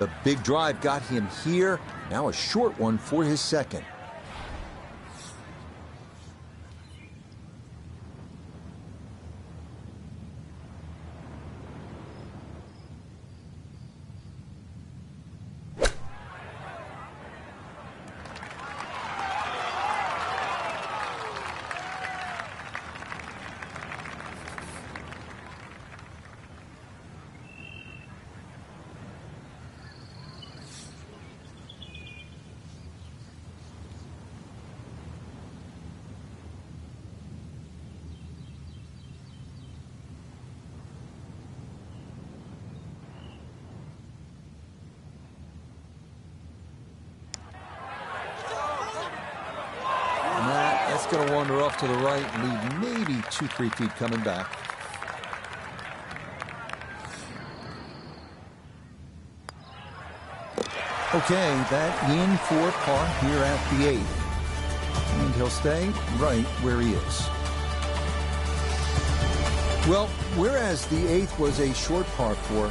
The big drive got him here. Now a short one for his second. Going to wander off to the right and leave maybe 2-3 feet coming back. Okay, that in for par here at the 8th. And he'll stay right where he is. Well, whereas the 8th was a short par 4,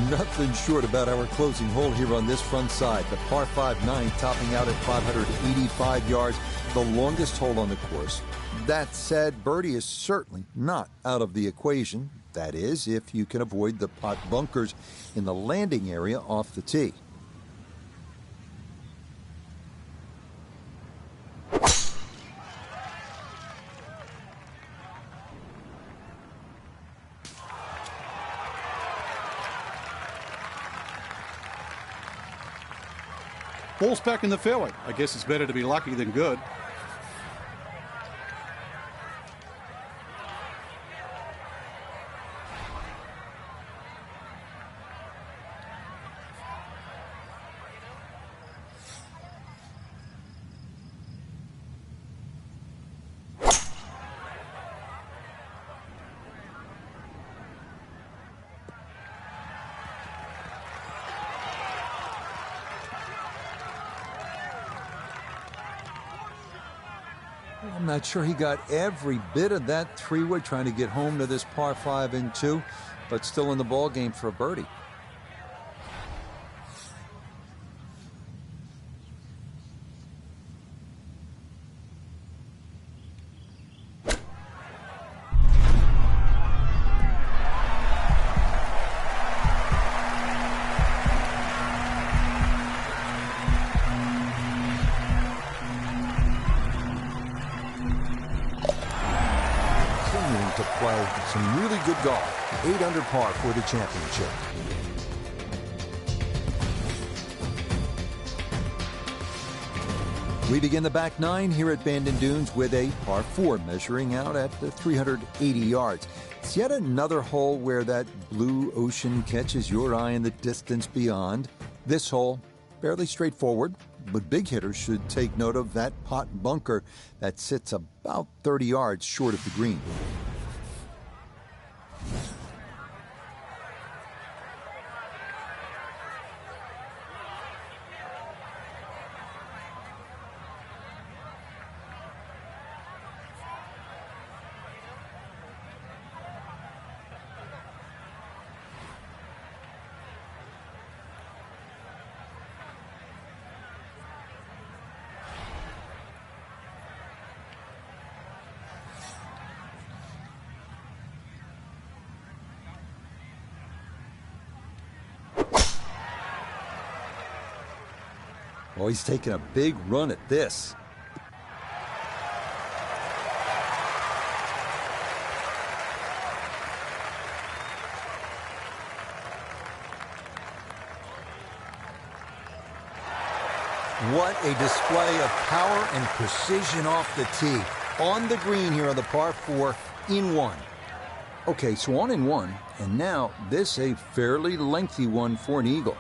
nothing short about our closing hole here on this front side. The par 5-9 topping out at 585 yards. The longest hole on the course. That said, birdie is certainly not out of the equation. That is, if you can avoid the pot bunkers in the landing area off the tee. Ball's back in the fairway. I guess it's better to be lucky than good. I'm not sure he got every bit of that 3-wood trying to get home to this par 5 and 2, but still in the ball game for a birdie. play some really good golf. 8 under par for the championship. We begin the back 9 here at Bandon Dunes with a par 4 measuring out at 380 yards. It's yet another hole where that blue ocean catches your eye in the distance beyond. This hole, fairly straightforward, but big hitters should take note of that pot bunker that sits about 30 yards short of the green. Oh, he's taking a big run at this. What a display of power and precision off the tee. On the green here on the par 4 in 1. Okay, so on in 1, and now this a fairly lengthy one for an eagle.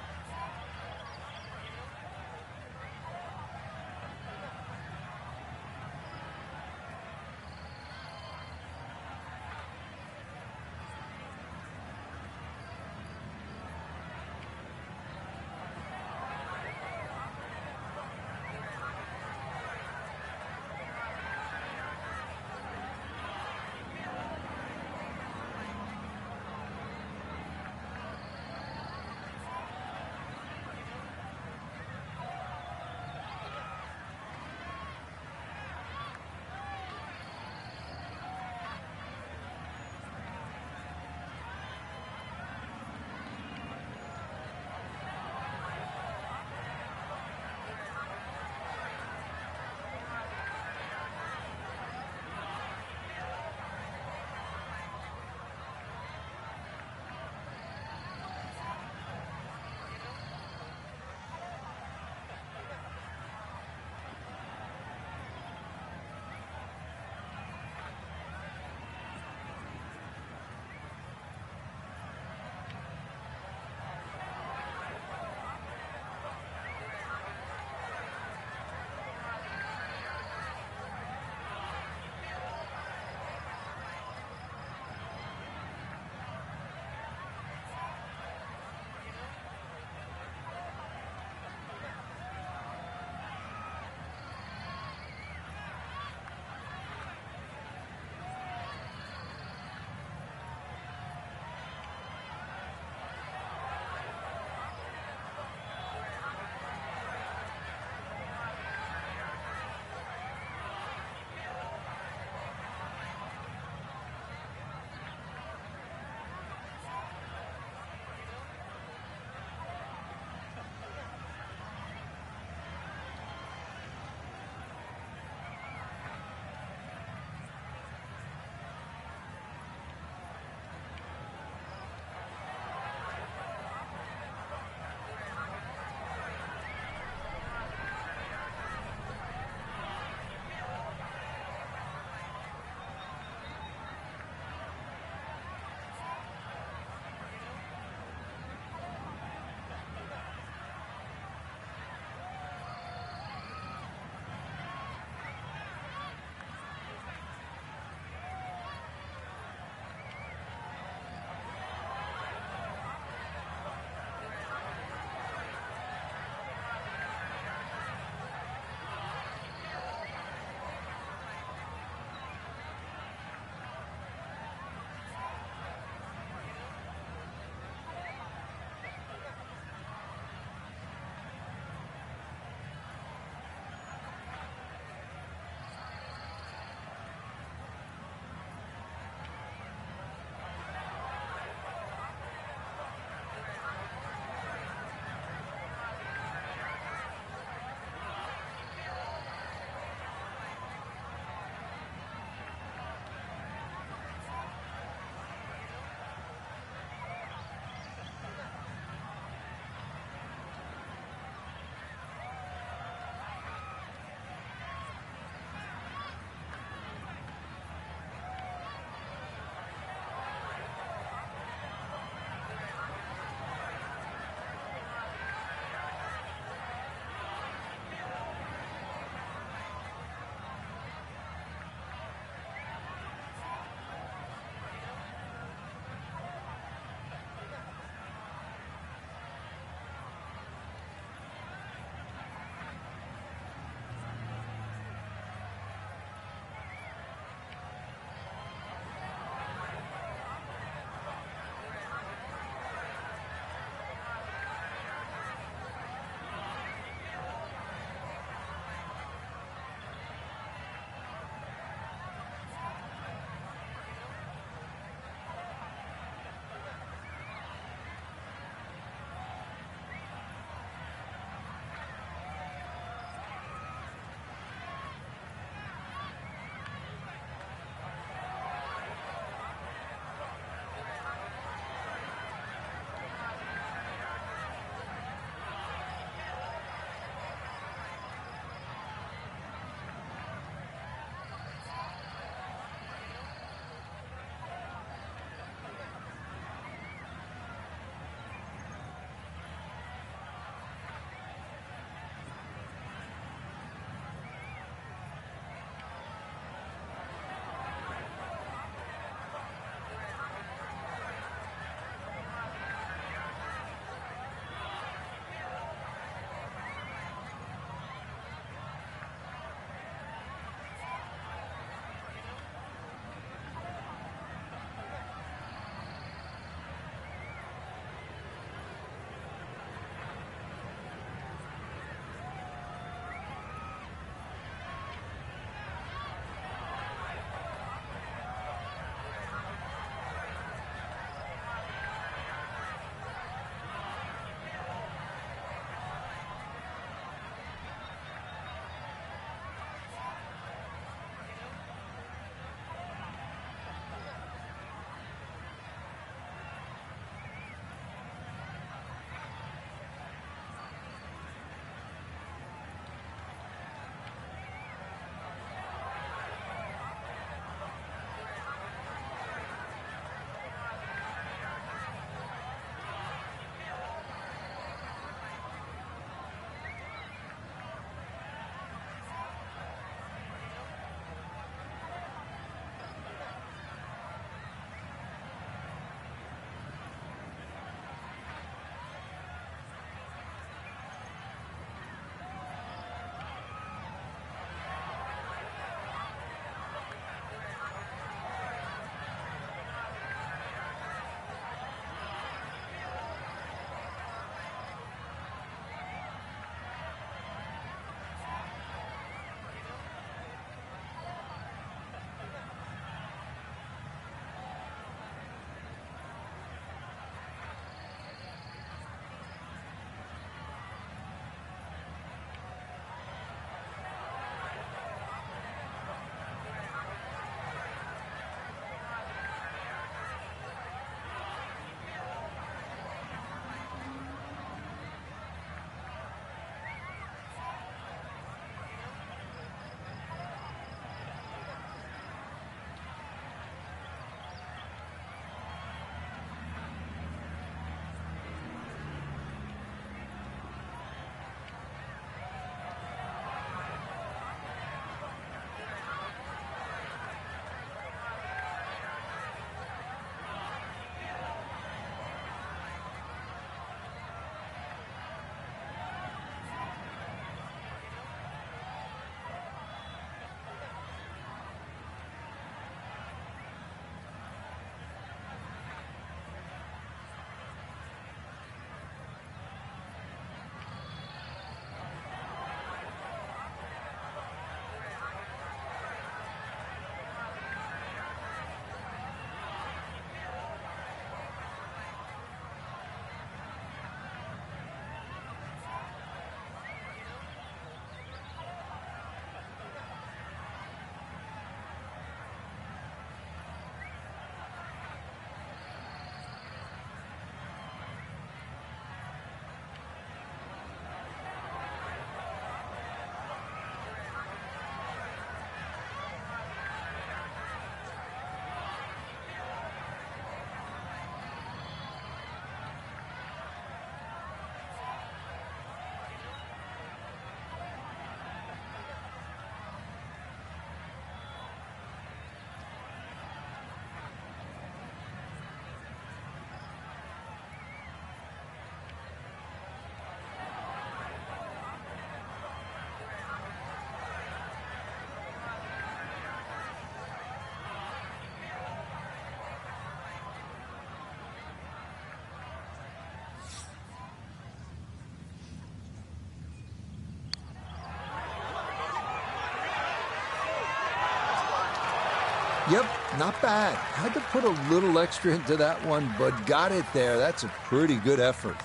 Yep, not bad. Had to put a little extra into that one, but got it there. That's a pretty good effort.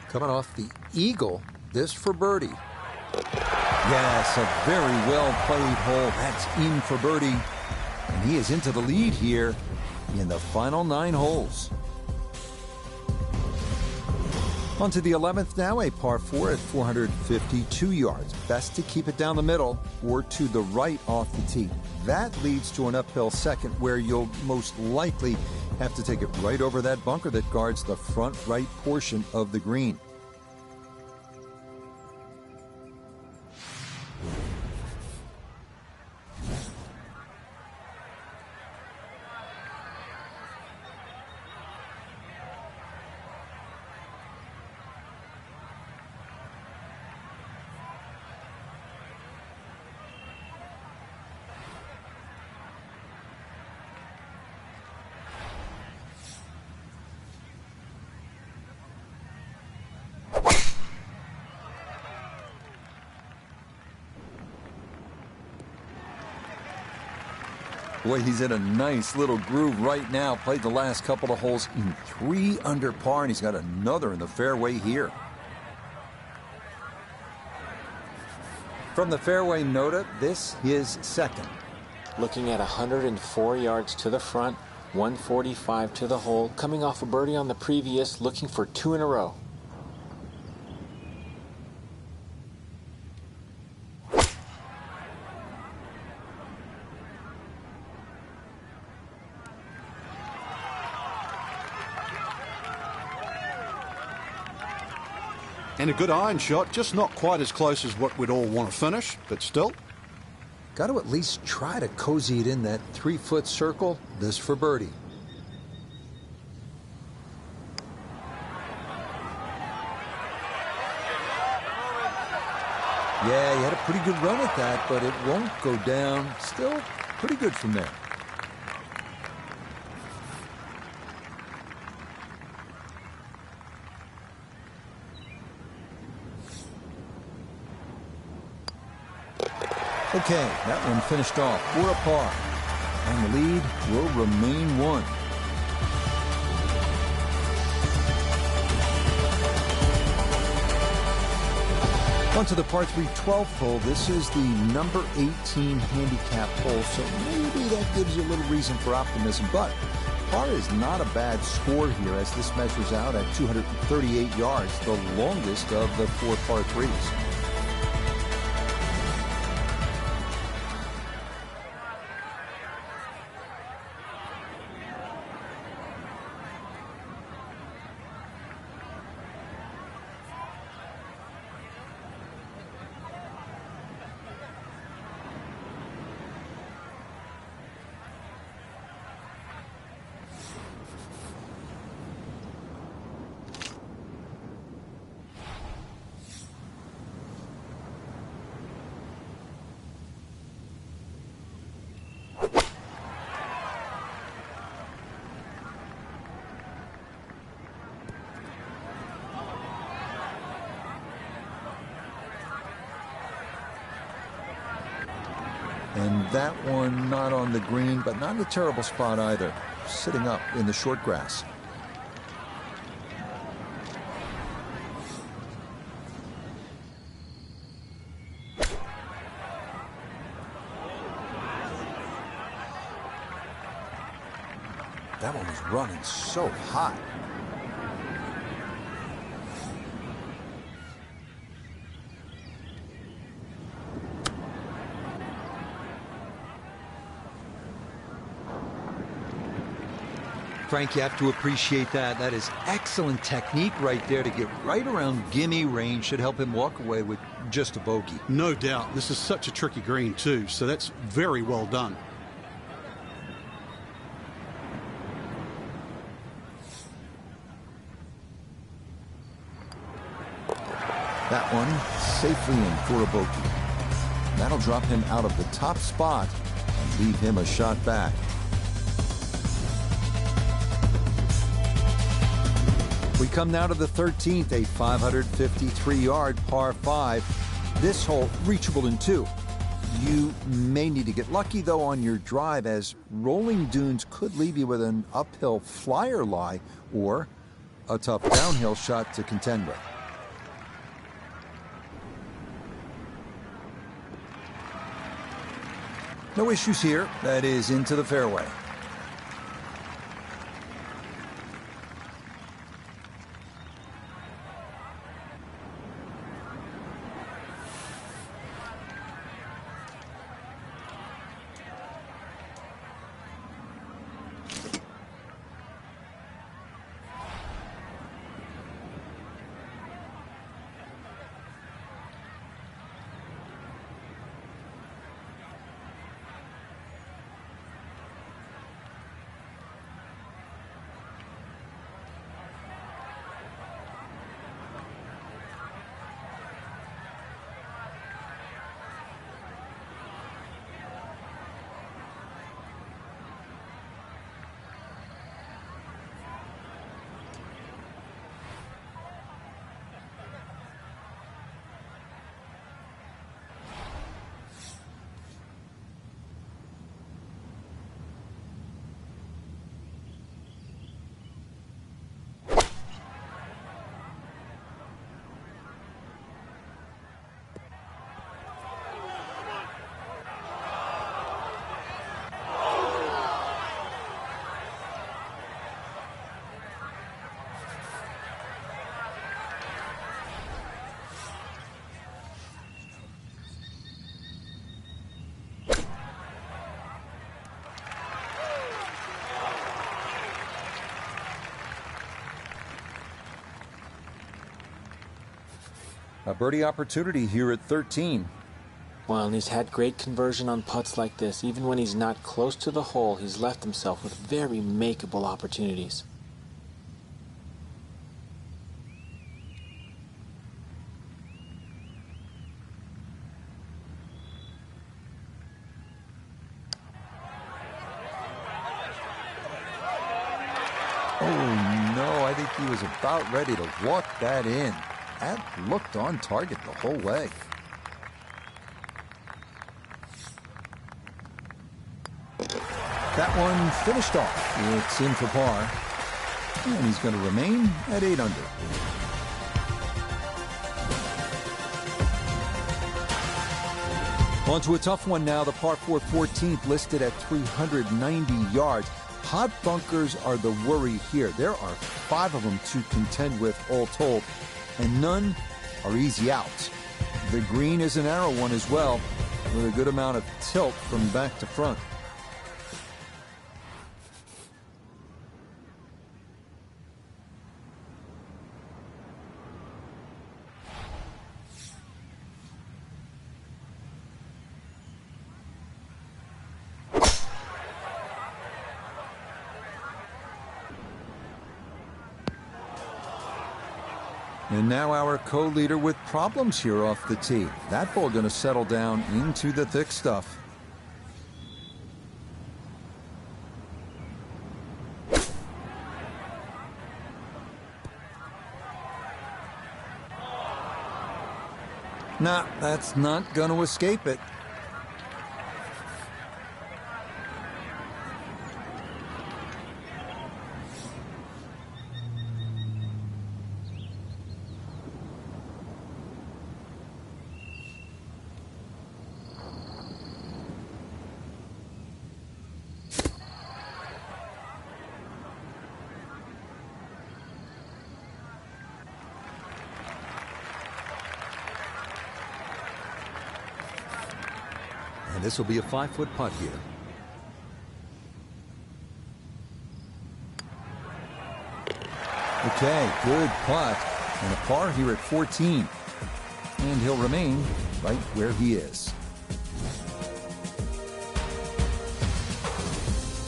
Coming off the eagle, this for birdie. Yes, a very well-played hole. That's in for birdie. And he is into the lead here in the final 9 holes. On to the 11th now, a par 4 at 452 yards. Best to keep it down the middle or to the right off the tee. That leads to an uphill second where you'll most likely have to take it right over that bunker that guards the front right portion of the green. Boy, he's in a nice little groove right now. Played the last couple of holes in 3 under par, and he's got another in the fairway here. From the fairway nota, this is second. Looking at 104 yards to the front, 145 to the hole, coming off a birdie on the previous, looking for 2 in a row. And a good iron shot, just not quite as close as what we'd all want to finish, but still. Got to at least try to cozy it in that 3-foot circle. This for birdie. Yeah, he had a pretty good run at that, but it won't go down. Still pretty good from there. Okay, that one finished off for a par, and the lead will remain 1. On to the par 3 12th hole. This is the number 18 handicap hole, so maybe that gives you a little reason for optimism, but par is not a bad score here as this measures out at 238 yards, the longest of the 4 par 3s. And that one not on the green, but not in a terrible spot either. Sitting up in the short grass. That one was running so hot. Frank, you have to appreciate that. That is excellent technique right there to get right around gimme range. Should help him walk away with just a bogey. No doubt. This is such a tricky green, too, so that's very well done. That one safely in for a bogey. That'll drop him out of the top spot and leave him a shot back. We come now to the 13th, a 553-yard par 5. This hole reachable in 2. You may need to get lucky, though, on your drive, as rolling dunes could leave you with an uphill flyer lie or a tough downhill shot to contend with. No issues here. That is into the fairway. A birdie opportunity here at 13. Well, and he's had great conversion on putts like this. Even when he's not close to the hole, he's left himself with very makeable opportunities. Oh, no, I think he was about ready to walk that in. That looked on target the whole way. That one finished off. It's in for par. And he's going to remain at 8 under. On to a tough one now. The par 4 14th listed at 390 yards. Hot bunkers are the worry here. There are 5 of them to contend with all told, and none are easy outs. The green is a narrow one as well, with a good amount of tilt from back to front. And now our co-leader with problems here off the tee. That ball going to settle down into the thick stuff. Nah, that's not going to escape it. And this will be a 5-foot putt here. Okay, good putt. And a par here at 14. And he'll remain right where he is.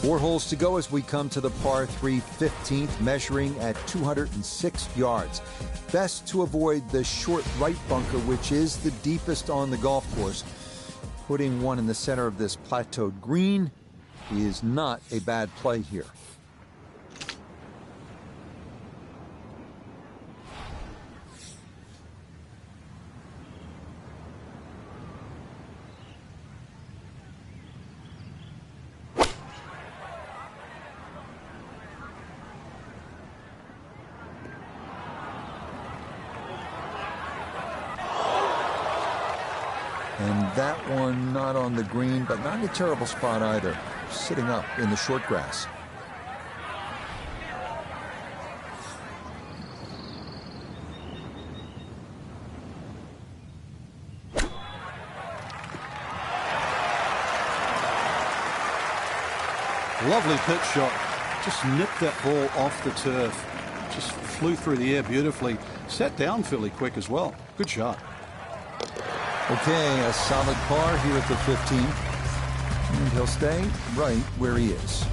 4 holes to go as we come to the par 3 15th, measuring at 206 yards. Best to avoid the short right bunker, which is the deepest on the golf course. Putting one in the center of this plateaued green is not a bad play here. that one not on the green, but not in a terrible spot either. Sitting up in the short grass. Lovely pitch shot. Just nipped that ball off the turf. Just flew through the air beautifully. Sat down fairly quick as well. Good shot. Okay, a solid par here at the 15th. And he'll stay right where he is.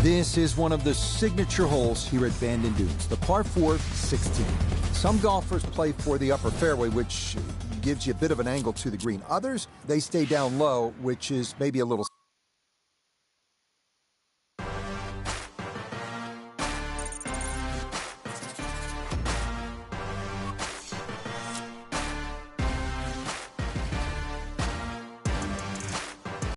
This is one of the signature holes here at Bandon Dunes, the par 4 16. Some golfers play for the upper fairway, which gives you a bit of an angle to the green. Others, they stay down low, which is maybe a little